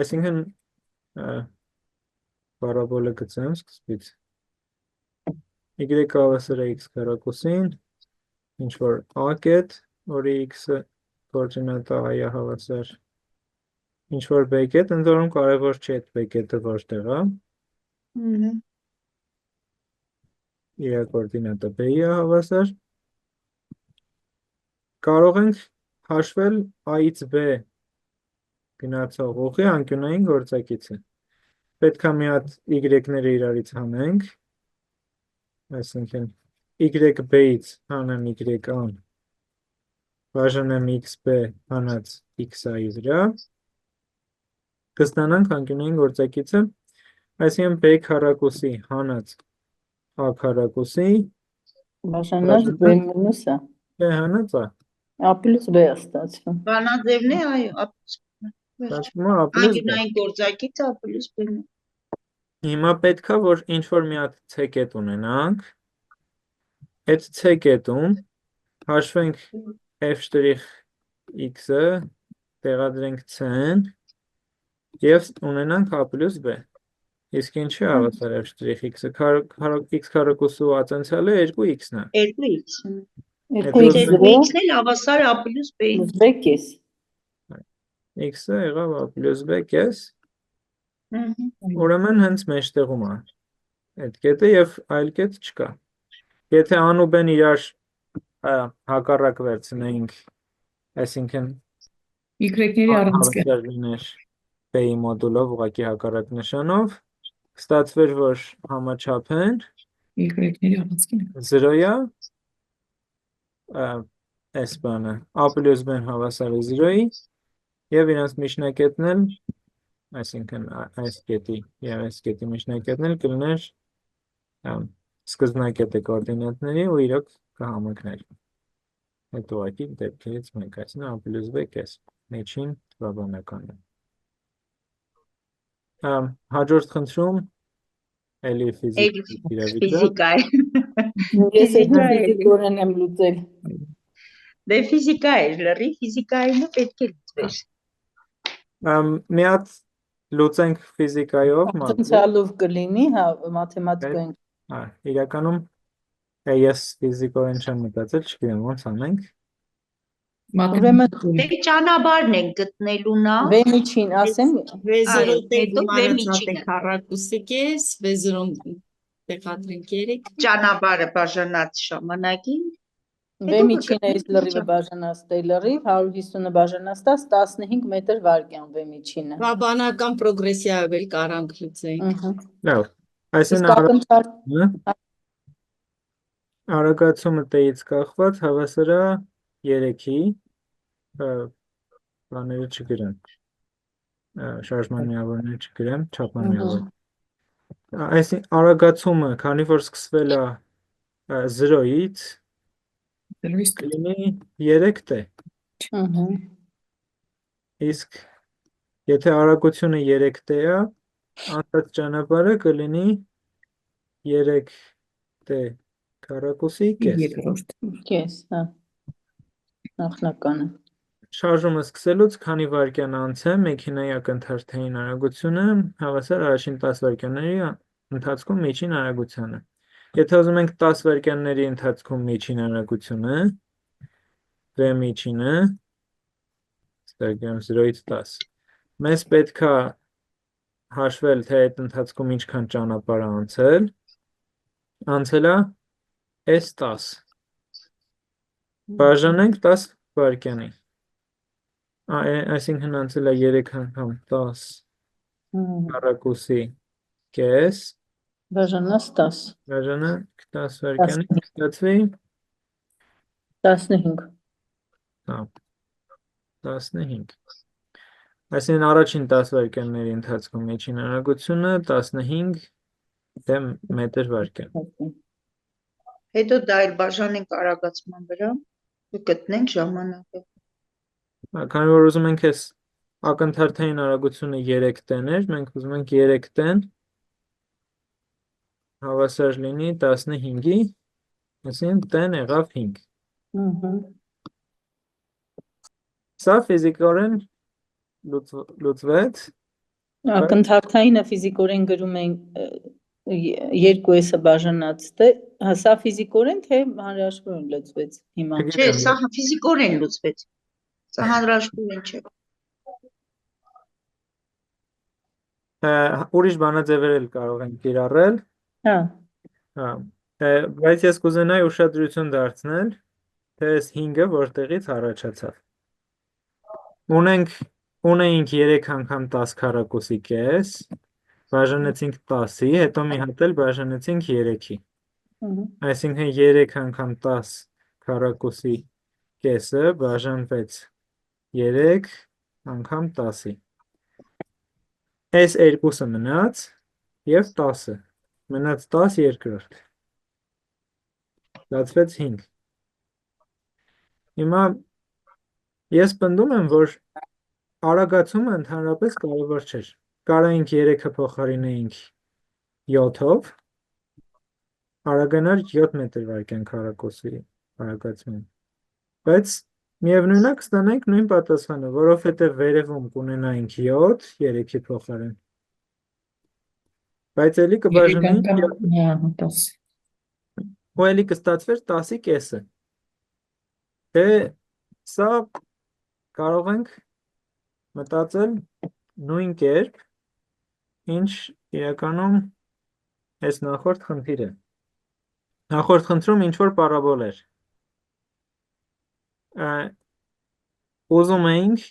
այսինքն պարաբոլը գծեմ սկզբից, y հավասար է x քառակուսին, ինչ-որ ակետ, որի x-ը կոորդինատը i-ը հավասար, ինչ-որ b կետ, ընդ որում կարևոր չէ այդ b կետը որտեղ է, իր կոորդինատը b-ը հավասար, կարող ենք հաշվել a-ից b գնացող ուղի անկյունային գործակիցը։ Պետք է մի հատ y-ները իրարից հանենք, այսինքն yb-ից հանեմ y-ան, բաժանեմ xb հանած x-i վրա, կստանանք անկյունային գործակիցը, այսինքն b քառակուսի հանած a քառակուսի, Բաժանած b մինուս a։ b հանած a, A պլյուս b է ստացվում։ Բանաձևն է, այո, a պլյուս b։ ստացվում է a պլյուս b։ Անկյունային գործակիցը a պլյուս b-ն է։ Հիմա պետք է, որ ինչ-որ մի հատ c կետ ունենանք, այդ c կետում հաշվենք f'(x)-ը, տեղադրենք c-ն և ունենանք a պլյուս b։ Իսկ ինչի հավասար f'(x)-ը, x քառակուսու ածանցյալը 2x-ն է։ 2x-ն է։ Երկու Հետո x-ը 2x-ն էլ հավասար a պլյուս b-ին։ պլյուս b կես։ x-ը եղավ a պլյուս b կես, Ահա։ ուրեմն հենց մեջտեղում է այդ կետը և այլ կետ չկա։ Եթե ան ու b-ն իրար հակառակ վերցնեինք, այսինքն Y-ների առանցքը։ հավասար լիներ b-ի մոդուլով ուղղակի հակառակ նշանով, կստացվեր, որ համաչափն Y-ների առանցքին։ 0-յա, այս բանը, a պլյուս b-ն հավասար է 0-ի, և իրենց միջնակետն էլ, այսինքն այս կետի և այս կետի միջնակետն էլ կլներ սկզբնակետը կոորդինատների ու իրոք կհամընկներ։ Այդ ուղղակի դեպքերից մեկ, այսինքն a պլյուս b կես, միջին թվաբանականն է։ Հաջորդ խնդրում էլի Ֆիզիկա է։ Ես Ֆիզիկա է։ ֆիզիկորեն եմ լուծել։ Դե ֆիզիկա է, լրի ֆիզիկայինը պետք է լուծվեր։ Մի հատ լուծենք ֆիզիկայով, Ածանցյալով կլինի, հա, մաթեմատիկային։ իրականում ես ֆիզիկորեն չեմ մտածել, չգիտեմ ոնց անենք։ Ուրեմն Դե ճանապարհն ենք գտնելու նա։ v միջին ասեմ, V0 հետո դեպի V միջինը։ մանրածատե քառակուսի կես, V0 տեղադրենք 3, Ճանապարհը բաժանած ժամանակին։ v միջինը իս լրիվը բաժանած տելրիվ, 150-ը բաժանած 10, 15 մետր վարկյան v միջինը։ բաբանական պրոգրեսիայով էլ կարանք լուծենք։ Լավ, Իսկ այսինքն ակնթարթ արագացումը t-ից կախված հավասար է 3-ի, բաները չգրեմ, շարժման միավորները չգրեմ, չափման միավոր։ Այսինքն արագացումը, քանի որ սկսվել է 0-ից, կլինի 3t, իսկ եթե արագությունը 3t է, անցած ճանապարհը կլինի 3t քառակուսի կես։ Երկրորդ։ կես, հա, նախնականը։ Շարժումը սկսելուց քանի վայրկյան անց է մեքենայի ակնթարթային արագությունը հավասար առաջին 10 վայրկյանների ընթացքում միջին արագությանը։ Եթե ուզում ենք 10 վայրկյանների ընթացքում միջին արագությունը, v միջինը, ստեղծեմ 0-ից 10, մեզ պետք է հաշվել, թե այդ ընթացքում ինչքան ճանապարհ է անցել է S10, բաժանենք 10 վայրկյանի, այսինքն անցել է 3 անգամ 10 քառակուսի կես, Բաժանած 10, բաժանենք 10 վայրկյանի, կստացվի 15, 15, այսինքն առաջին 10 վայրկյանների ընթացքում միջին արագությունը 15 դեմ մետր վայրկյան։ Հետո դա էլ բաժանենք արագացման վրա ու գտնենք ժամանակը։ Քանի որ ուզում ենք այս ակնթարթային արագությունը 3t-ն էր, մենք ուզում ենք 3t-ն հավասար լինի 15-ի, այսինքն տեն եղավ 5։ Սա ֆիզիկորեն լուծվեց, Ակնթարթայինը ֆիզիկորեն գրում ենք 2s-ը բաժանած թե սա ֆիզիկորեն թե հանրաշվորեն լուծվեց հիմա։ Չէ, սա ֆիզիկորեն լուծվեց։ Սա հանրաշվորեն չէ։ ուրիշ բանաձևեր էլ կարող ենք կիրառել, Հա, բայց ես կուզենայի ուշադրություն դարձնել, թե այս 5-ը որտեղից առաջացավ։ Ունեինք 3 անգամ 10 քառակուսի կես, բաժանեցինք 10-ի, հետո մի հատ էլ բաժանեցինք 3-ի։ Այսինքն 3 անգամ 10 քառակուսի կեսը բաժանվեց 3 անգամ 10-ի։ Այս երկուսը մնաց և 10-ը, մնաց 10 երկրորդ, ստացվեց 5։ Հիմա ես պնդում եմ, որ արագացումը ընդհանրապես կարևոր չէր։ Կարայինք 3-ը փոխարինեինք 7-ով, արագանար 7 մետր վայրկյան քառակուսի արագացման։ Բայց միևնույն է կստանանք նույն պատասխանը, որովհետև վերևում կունենայինք 7 3-ի փոխարեն։ Բայց էլի կբաժանեինք 10։ ու էլի կստացվեր 10-ի կեսը։ Դե սա կարող ենք մտածել նույն կերպ, ինչ իրականում այս նախորդ խնդիրը։ Նախորդ խնդրում ինչ-որ պարաբոլ էր։ Ուզում էինք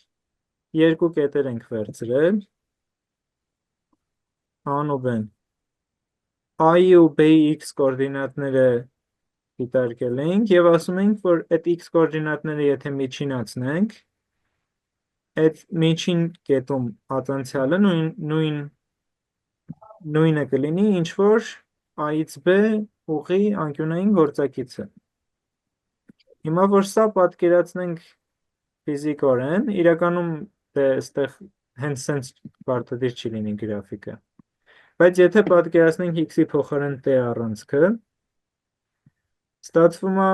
երկու կետեր ենք վերցրել, A-ն ու B-ն։ A-ի ու B-ի x կոորդինատները դիտարկել էինք և ասում էինք, որ այդ x կոորդինատները եթե միջինացնենք, այդ միջին կետում ատանցյալը նույնը կլինի, ինչ որ A-ից B ուղի անկյունային գործակիցը։ Հիմա որ սա պատկերացնենք ֆիզիկորեն, իրականում այստեղ հենց սենց պարտադիր չի լինի գրաֆիկը։ Բայց եթե պատկերացնենք x-ի փոխարեն t առանցքը, ստացվում է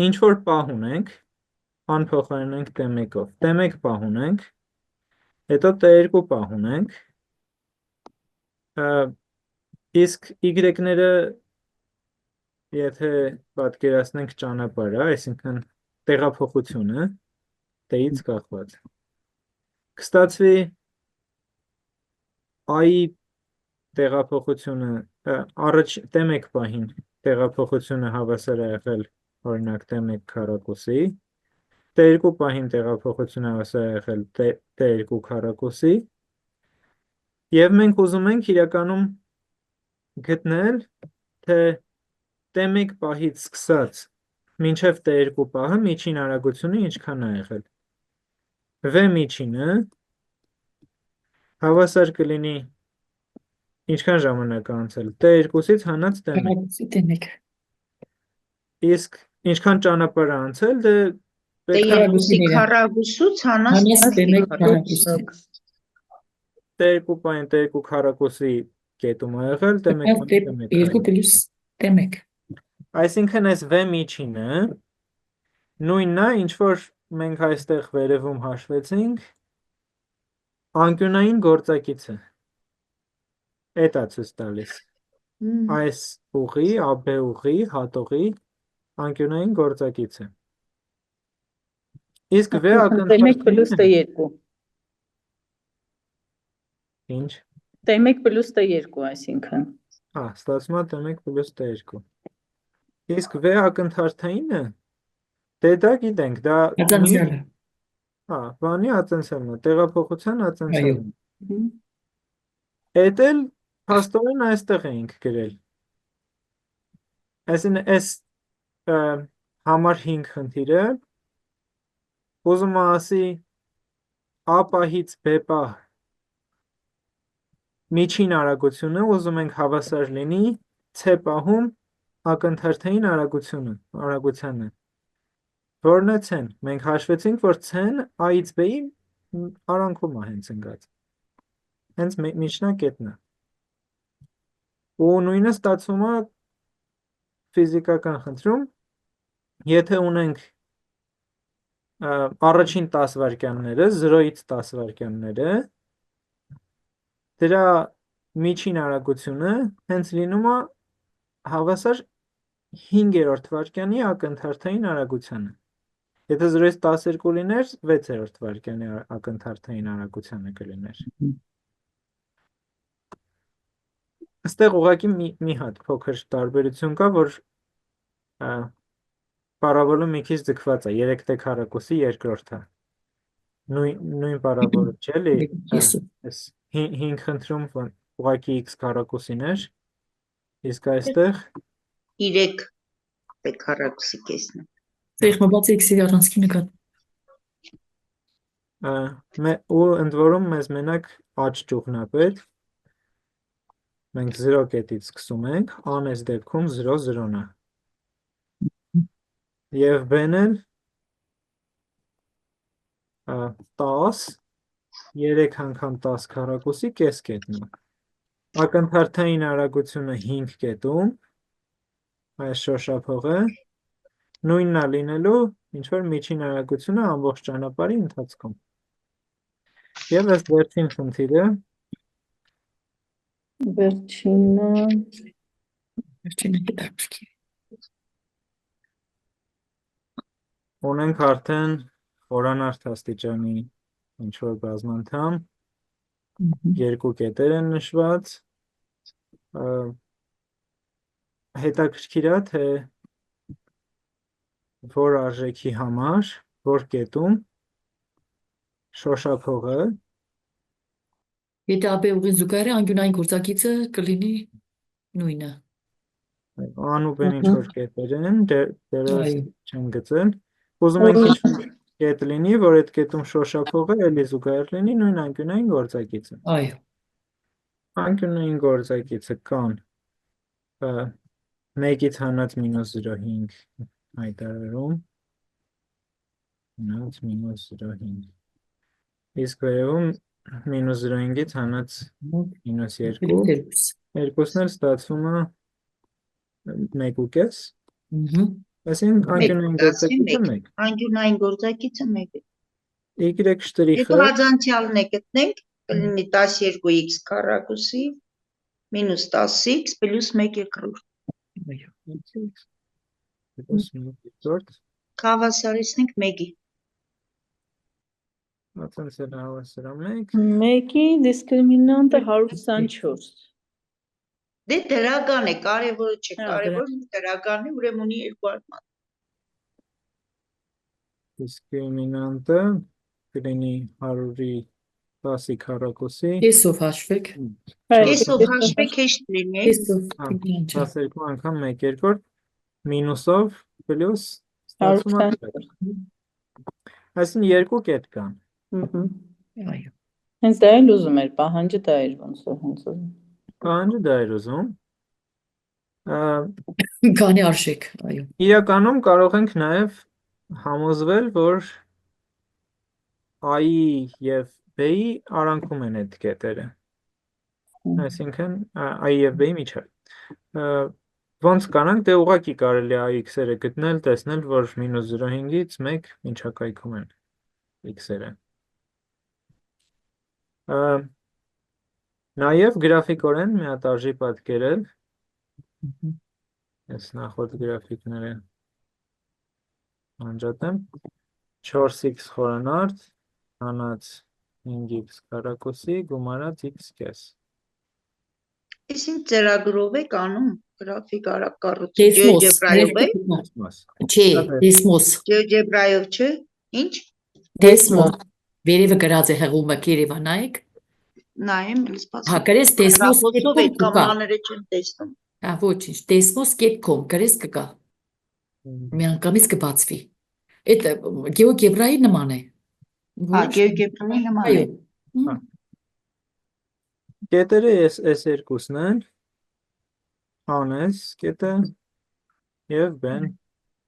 ինչ որ պահ ունենք, անփոխարինենք t1-ով, t1 պահ ունենք, հետո t2 պահ ունենք, իսկ y-ները եթե պատկերացնենք ճանապարհը, այսինքն տեղափոխությունը t-ից կախված, կստացվի a-ի տեղափոխությունը առաջ t1 պահին տեղափոխությունը հավասար է եղել օրինակ t1 քառակուսի, t2 պահին տեղափոխությունը հավասար է եղել t2 քառակուսի, և մենք ուզում ենք իրականում գտնել, թե t1 պահից սկսած մինչև t2 պահը միջին արագությունը ինչքան է եղել։ V միջինը հավասար կլինի ինչքան ժամանակ անցել t2-ից հանած t1։ Իսկ ինչքան ճանապարհ անցել, դե T2-ի քառակուսուց հանած T1 քառակուսի։ t2 պահին t2 քառակուսի կետում է եղել, t1 պահին t1 2 պլյուս t1։ Այսինքն այս V միջինը նույնն է, ինչ որ մենք այստեղ վերևում հաշվեցինք, անկյունային գործակիցը։ Էդ է ցույց տալիս։ Այս ուղի, AB ուղի, հատողի անկյունային գործակիցը։ Իսկ V T1 պլյուս T2։ Ինչ։ T1 պլյուս T2, այսինքն։ Ստացվում է t1 պլյուս t2։ Իսկ V ակնթարթայինը, դե դա գիտենք, դա Ածանցյալը։ բանի ածանցյալն է, տեղափոխության ածանցյալն է։ Այո։ Էդ էլ փաստորեն այստեղ էինք գրել։ Այսինքն այս համար 5 խնդիրը ուզում է ասի A պահից B պահ միջին արագությունը ուզում ենք հավասար լինի C պահում ակնթարթային արագությանը, որն է C-ն։ Մենք հաշվեցինք, որ C-ն A-ից B-ի արանքում է հենց ընկած։ Հենց միջնակետն է։ ու նույնը ստացվում է ֆիզիկական խնդրում, եթե ունենք առաջին 10 վայրկյանները, 0-ից 10 վայրկյանները, դրա միջին արագությունը հենց լինում է հավասար 5-րդ վայրկյանի ակնթարթային արագությանը։ Եթե 0-ից 12 լիներ, 6-րդ վայրկյանի ակնթարթային արագությանը կլիներ։ Այստեղ ուղղակի մի հատ փոքր տարբերություն կա, որ պարաբոլը մի քիչ ձգված է, 3t քառակուսի երկրորդը։ Նույն պարաբոլը չէ՞ էլի, այս 5 խնդրում ուղղակի x քառակուսիներ, իսկ այստեղ 3t քառակուսի կեսն է։ Տեղ մոբացի x-ի առանցքի նկատ։ ու ընդ որում մեզ մենակ աջ ճյուղն է պետք։ Մենք 0 կետից սկսում ենք, an այս դեպքում 0 0-ն է։ Եվ b-ն էլ 10, 3 անգամ 10 քառակուսի կես կետն է։ Ակնթարթային արագությունը 5 կետում, այս շոշափողը, նույնն է լինելու, ինչ որ միջին արագությունը ամբողջ ճանապարհի ընթացքում։ Եվ այս վերջին խնդիրը Վերջինը գիտակցքի։ ունենք արդեն խորանարդ աստիճանի ինչ որ բազմանդամ, երկու կետեր են նշված, հետաքրքիր է, թե որ արժեքի համար, որ կետում շոշափողը Եթե ապե ուղին զուգահեռ է, անկյունային գործակիցը կլինի նույնը։ an ու b-ն ինչ որ կետեր են, դեռ չեն գծել, ուզում ենք ինչ կետ լինի, որ այդ կետում շոշափողը էլի զուգահեռ լինի նույն անկյունային գործակիցը։ Այո։ Անկյունային գործակիցը կան 1-ից հանած -0.5 հայտարարում, հանած -0.5, իսկ վերևում -0.5-ից հանած -2, երկուսն էլ ստացվում է 1.5, այսինքն անկյունային գործակիցը 1։ Անկյունային գործակիցը 1 է։ Y շտրիխը Հետո աջանցյալն է գտնենք, կլինի 12x քառակուսի մինուս 10x պլյուս 1 երկրորդ։ Հավասարեցնենք 1-ի։ Ացանցել հավասար 1։ 1-ի դիսկրիմինանտը 124։ Դե դրական է, կարևորը չէ, Հա, կարևորը դրական է, ուրեմն ունի երկու արմատ։ Դիսկրիմինանտը կլինի 100-ի 10-ի քառակուսի, Կեսով հաշվեք։ Կեսով հաշվեք հեշտ լինի։ Կեսով 12 անգամ 1 երկրորդ, մինուսով պլյուս ստացվում է 1։ Այսինքն երկու կետ կան։ Այո։ Հենց դա էլ ուզում էր, պահանջը դա էր ոնց որ հենց ուզում։ Պահանջը դա էր ուզում։ Քանի արժեք, այո։ Իրականում կարող ենք նաև համոզվել, որ A-ի և B-ի արանքում են այդ կետերը։ Այսինքն A-ի և B-ի միջև։ Ոնց կանանք, դե ուղղակի կարելի է x-երը գտնել, տեսնել, որ -0.5-ից 1 միջակայքում են x-երը։ Նաև գրաֆիկորեն մի հատ արժի պատկերել, այս նախորդ գրաֆիկները անջատեմ, 4x խորանարդ, հանած 5x քառակուսի, գումարած x կես։ Այսինքն ծրագրով եք անում, գրաֆիկ արագ կառուցում, ջեբրայով է։ Չէ, դեսմոս։ Ջեբրայով չէ, ինչ։ Դեսմոս։ Վերևը գրած է հղումը կերևա նայեք։ Նայեմ, էլ սպասում։ Հա, գրես դեսմոս Գրաֆիկով այդ կա։ կամաները չեմ տեսնում։ Հա, ոչինչ, desmos.com գրես կգա։ Միանգամից կբացվի։ Այդ գեոգեբրայի նման է։ Հա, գեոգեբրայի նման է։ Այո։ Կետերը այս երկուսն են, A-ն այս կետը և B-ն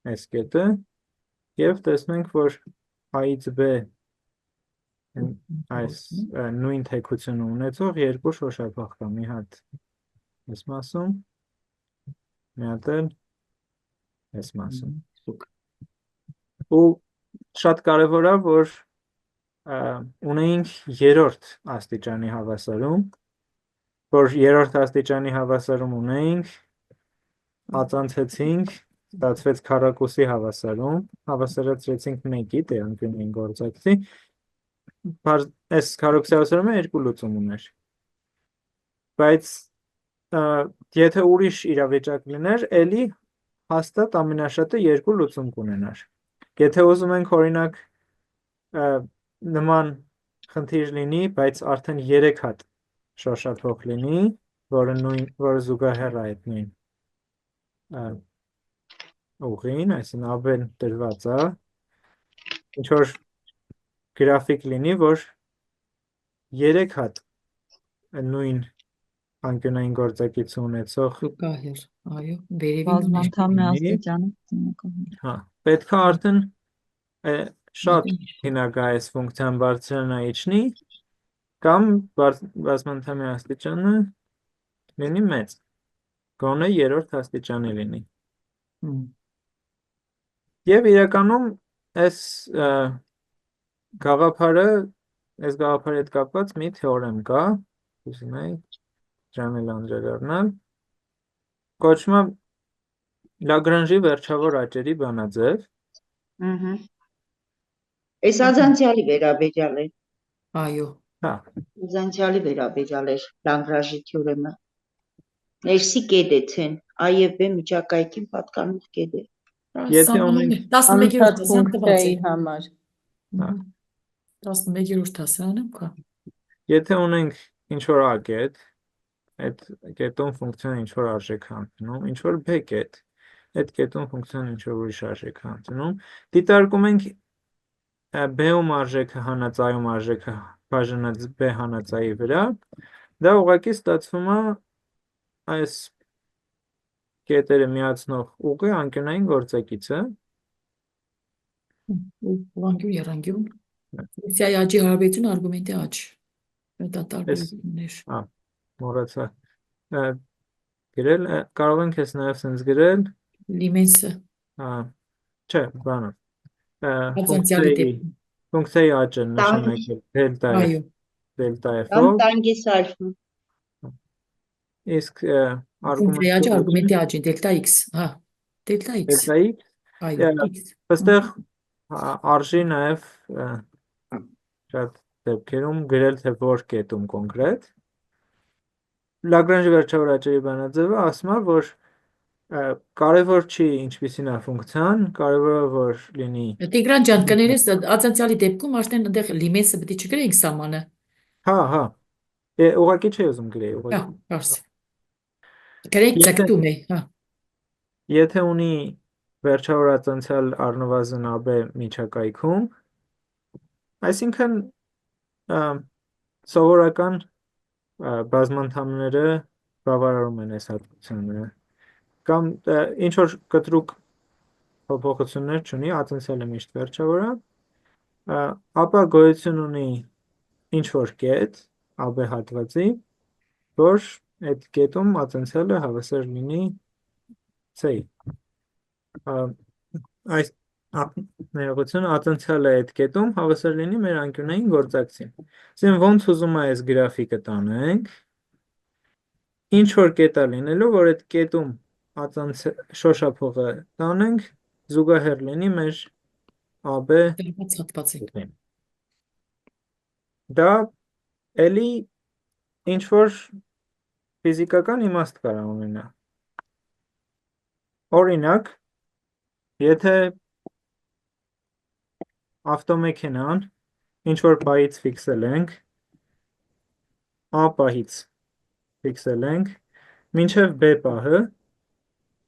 այս կետը, և տեսնենք, որ A-ից B այս նույն թեքությունը ունեցող երկու շոշափող կա, մի հատ այս մասում, մի հատ էլ այս մասում։ Ու շատ կարևոր է, որ ունեինք երրորդ աստիճանի հավասարում, որ երրորդ աստիճանի հավասարում ունեինք, ածանցեցինք, ստացվեց քառակուսի հավասարում, հավասարացրեցինք 1-ի, դե անկյունային գործակցի, այս քառակուսի հավասարումը 2 լուծում ուներ, բայց եթե ուրիշ իրավիճակ լիներ, էլի հաստատ ամենաշատը 2 լուծում կունենար։ Եթե ուզում ենք օրինակ նման խնդիր լինի, բայց արդեն 3 հատ շոշափող լինի, որը զուգահեռ է այդ նույն ուղին, այսինքն աբեն դրված է, ինչ որ գրաֆիկ լինի, որ 3 հատ նույն անկյունային գործակից ունեցող Զուգահեռ, այո, վերևին Բազմանդամի ունի, աստիճանը։ հա, պետք է արդեն շատ հինագա այս ֆունկցիան բարձրանա իջնի, կամ բազմանդամի աստիճանը լինի մեծ, գոնե երրորդ աստիճանի լինի։ Եվ իրականում այս գաղափարի հետ կապված մի թեորեմ կա, ուզում եի դրան էլ անդրադառնալ, կոչվում է Լագրանժի վերջավոր աճերի բանաձև։ Այս ազանցյալի վերաբերյալ է։ Այո, Հա, Ազանցյալի վերաբերյալ է Լանգրանժի թեորեմը։ Ներսի կետ է ցեն, A եւ B միջակայքին պատկանող կետ է։ եթե ունենք 11-րդ դասան տված է։ ֆունկցիայի համար։ 11-րդ դասանում կա։ Եթե ունենք ինչ-որ A կետ, այդ կետում ֆունկցիան ինչ-որ արժեք է ընդունում, ինչ-որ B կետ, այդ կետում ֆունկցիան ինչ-որ ուրիշ արժեք է ընդունում, դիտարկում ենք B-ում արժեքը հանած A-ում արժեքը բաժանած B հանած A-ի վրա, դա ուղղակի ստացվում է այս կետերը միացնող ուղի անկյունային գործակիցը։ Ուղղանկյուն, եռանկյուն։ Ֆունկցիայի աճի հարաբերություն արգումենտի աճ։ Դա տարբերություններ։ Մոռացա գրել, կարող ենք ես նաև սենց գրել, Լիմենսը, չէ, բանը, ածանցյալի դեպքում։ ֆունկցիայի աճը նշանակել դելտա Այո, Կամ F-ով, տանգեսարվում։ իսկ ֆունկցիայի աճը արգումենտի աճին, դելտա x, հա, դելտա x, դելտա X, այո, x։ այստեղ արժի նաև շատ դեպքերում գրել թե որ կետում կոնկրետ։ Լագրանժի վերջավոր աճերի բանաձևը ասում է, որ կարևոր չի ինչպիսին է ֆունկցիան, կարևոր է որ լինի։ Տիգրան ջան, կներես ածանցյալի դեպքում արդեն այնտեղ լիմենսը պետք է չգրեինք սամանը։ Հա, ուղղակի չի ուզում գրեի, Հա, ուղղակի։ բարձ։ Գրեինք ցկտում է, հա։ Եթե ունի վերջավոր ածանցյալ առնվազն AB միջակայքում, այսինքն սովորական բազմանդամները բավարարում են այս հատկությունները, կամ ինչ որ կտրուկ փոփոխություններ չունի, ածանցյալը միշտ վերջավոր է, ապա գոյություն ունի ինչ որ կետ AB հատվածի, որ այդ կետում ածանցյալը հավասար լինի C-ի։ Այս ներողություն, ածանցյալը այդ կետում հավասար լինի մեր անկյունային գործակցին։ Այսինքն ոնց ուզում է այս գրաֆիկը տանենք, ինչ որ կետ է լինելու, որ այդ կետում շոշափողը տանենք, զուգահեռ լինի մեր AB հատվածին։ դա էլի ինչ որ ֆիզիկական իմաստ կարող ունենա։ Օրինակ, եթե ավտոմեքենան ինչ որ պահից ֆիքսել ենք, A պահից ֆիքսել ենք, մինչև B պահը,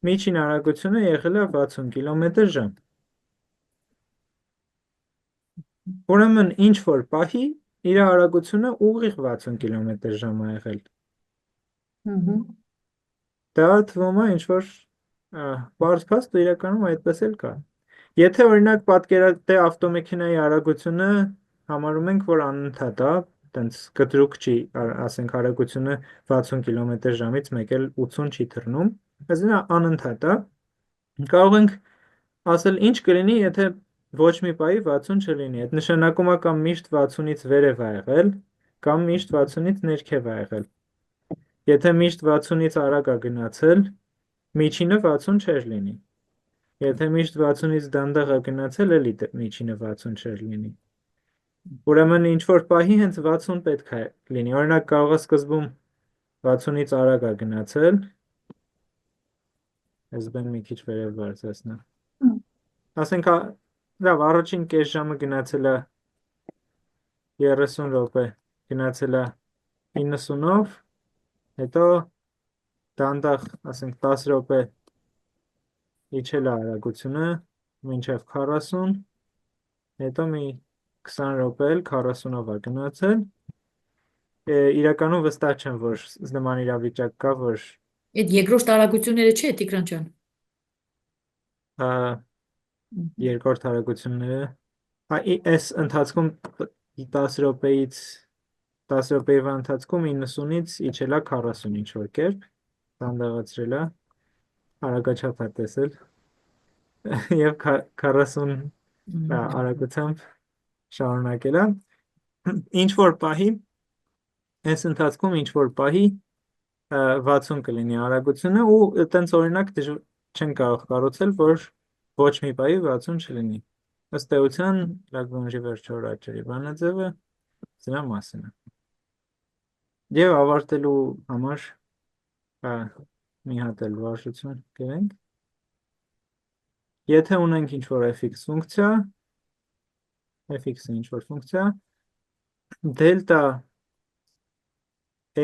միջին արագությունը եղել է 60 կմ/ժ։ Ուրեմն ինչ որ պահի իր արագությունը ուղիղ 60 կմ/ժ է եղել։ Դա թվում է ինչ որ պարզ փաստ, ու իրականում այդպես էլ կա։ Եթե օրինակ պատկերացնենք ավտոմեքենայի արագությունը համարում ենք, որ անընդհատ է, տենց կտրուկ չի, ասենք արագությունը 60 կմ/ժ-ից մեկ էլ 80 չի թռնում, այսինքն անընդհատ է, կարող ենք ասել ինչ կլինի, եթե ոչ մի պահի 60 չլինի, այդ նշանակում է կամ միշտ 60-ից վերև ա եղել, կամ միշտ 60-ից ներքև ա եղել, եթե միշտ 60-ից արագ ա գնացել, միջինը 60 չէր լինի, եթե միշտ 60-ից դանդաղ ա գնացել, էլի միջինը 60 չէր լինի, ուրեմն ինչ-որ պահի հենց 60 պետք է լինի, օրինակ կարող է սկզբում 60-ից արագ ա գնացել, ես բեմ մի քիչ վերև բարձրացնեմ, ասենք, լավ, առաջին կես ժամը գնացել է 30 րոպե, գնացել է 90-ով, հետո դանդաղ, ասենք 10 րոպե իջել է արագությունը, մինչև 40, հետո մի 20 րոպե էլ 40-ով է գնացել, իրականում վստահ չեմ, որ նման իրավիճակ կա, որ Այդ երկրորդ արագությունները չէ, Տիգրան ջան։ երկրորդ արագությունները, այս ընթացքում 10 րոպեից 10 րոպեվա ընթացքում 90-ից իջել է 40 ինչ-որ կերպ, դանդաղացրել է, արագաչափ է տեսել, և 40 արագությամբ շարունակել է, ինչ-որ պահի, այս ընթացքում ինչ-որ պահի 60 կլինի արագությունը ու տենց օրինակ չեն կարող կառուցել, որ ոչ մի պահի 60 չլինի, ըստ էության Լագրանժի վերջավոր աճերի բանաձևը սրա մասին է, և ավարտելու համար մի հատ էլ վարժություն գրենք, եթե ունենք ինչ-որ fx ֆունկցիա, fx-ը ինչ-որ ֆունկցիա, դելտա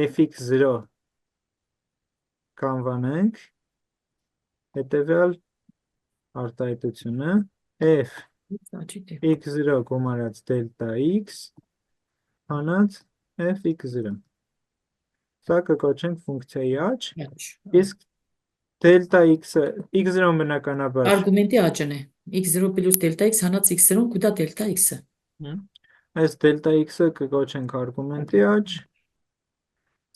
fx0 կանվանենք, հետևյալ արտահայտությունը f x0 գումարած դելտա x հանած fx0, սա կկոչենք ֆունկցիայի աճ, իսկ դելտա x-ը, x0 բնականաբար Արգումենտի աճն է, x0 պլյուս դելտա x հանած x0 կուտա դելտա x-ը, այս դելտա x-ը կկոչենք արգումենտի աճ,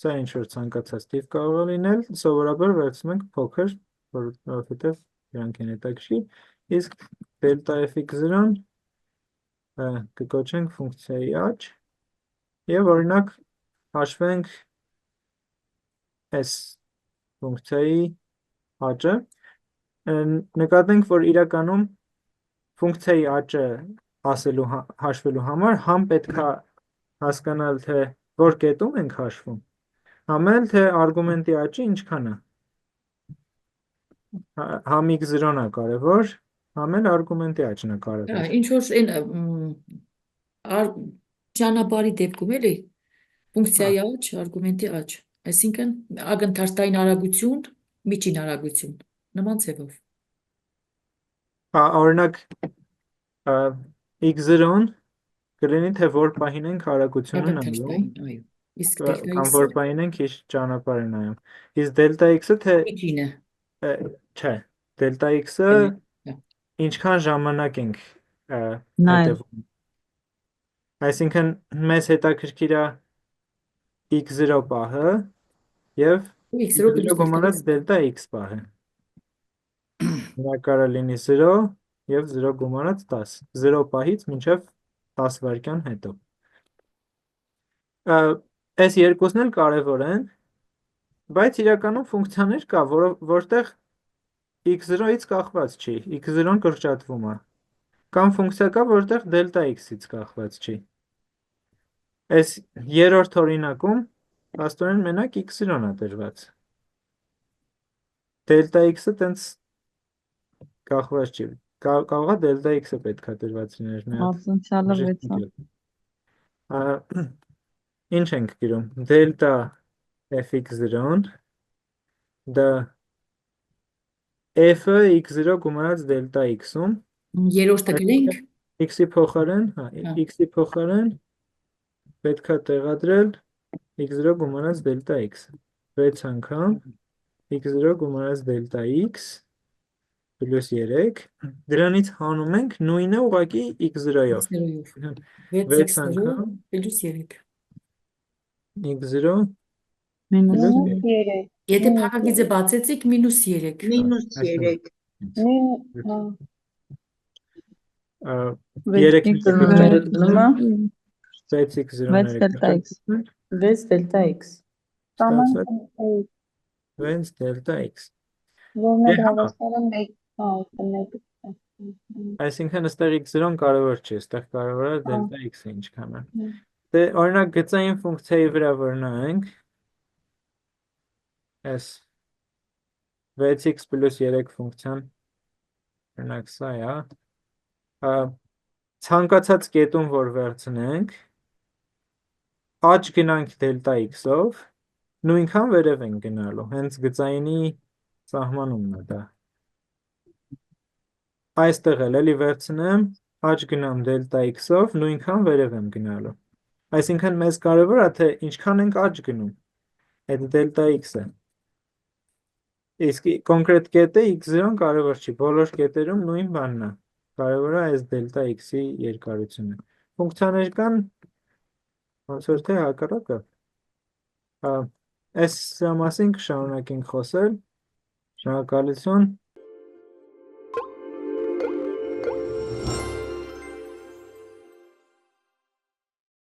սա ինչ-որ ցանկացած տիպ կարող է լինել, սովորաբար վերցնում ենք փոքր, որովհետև դրանք են հետաքրքիր, իսկ դելտա fx0-ն կկոչենք ֆունկցիայի աճ, և օրինակ հաշվենք այս ֆունկցիայի աճը, նկատենք, որ իրականում ֆունկցիայի աճը հաշվելու համար համ պետք է հասկանալ, թե որ կետում ենք հաշվում, համ էլ թե արգումենտի աճը ինչքան է, համ x0-ն է կարևոր, համ էլ արգումենտի աճն է կարևոր, ինչ-որ ճանապարհի դեպքում էլի, ֆունկցիայի աճ, արգումենտի աճ, այսինքն ակնթարթային արագություն, միջին արագություն, նման ձևով։ Օրինակ x0-ն կլինի, թե որ պահին ենք արագությունը նայում, Ակնթարթային, այո, իսկ դելտա կամ x-ը որ պահին ենք իր ճանապարհը նայում, իսկ դելտա x-ը թե միջինը, չէ, դելտա x-ը ինչքան ժամանակ ենք հետևում, այսինքն մեզ հետաքրքիր է x0 պահը և x0 x0 գումարած դելտա x պահը, կարա լինի 0 և 0 գումարած 10, 0 պահից մինչև 10 վայրկյան հետո, այս երկուսն էլ կարևոր են, բայց իրականում ֆունկցիաներ կա, որտեղ x0-ից կախված չի, x0-ն կրճատվում է, կամ ֆունկցիա կա, որտեղ դելտա x-ից կախված չի, այս երրորդ օրինակում աստորեն մենակ x0-ն է դրված, դելտա x-ը տենց կախված չի, կարող է դելտա x-ը պետք է դրված լիներ մի հատ, ինչ ենք գրում, դելտա fx0-ն, դա f-ը x0 գումարած դելտա x-ում, երրորդը գրենք, x-ի փոխարեն պետք է տեղադրել x0 գումարած դելտա x, 6 անգամ x0 գումարած դելտա x պլյուս 3, դրանից հանում ենք նույնը ուղղակի x0-ով, 6 անգամ պլյուս 3, x0 Մինուս Մինուս 3. Եթե փակագիծը բացեցիք -3։ -3 Երեք X0-ները գնում է 6x0-ները 6 դելտա x։ 6 դելտա x։ ստացվեց 6 դելտա x։ Դե համա, այսինքն այստեղ x0-ն կարևոր չի, այստեղ կարևոր է դելտա x-ը ինչքան է։ Դե օրինակ գծային ֆունկցիայի վրա որ նայենք, այս 6x + 3 ֆունկցիան, օրինակ սա է, ցանկացած կետում որ վերցնենք, աջ գնանք դելտա x-ով, նույնքան վերև ենք գնալու, հենց գծայինի սահմանումն է դա։ Այստեղ էլ էլի վերցնեմ, աջ գնամ դելտա x-ով, նույնքան վերև եմ գնալու։ Այսինքն մեզ կարևոր է, թե ինչքան ենք աջ գնում, այդ դելտա x-ը։ Իսկ կոնկրետ կետը x0-ն կարևոր չի, բոլոր կետերում նույն բանն է։ Կարևոր է այս դելտա x-ի երկարությունը։ Ֆունկցիաներ կան, ոնց որ թե հակառակը։ Այս մասին կշարունակենք խոսել։ Շնորհակալություն։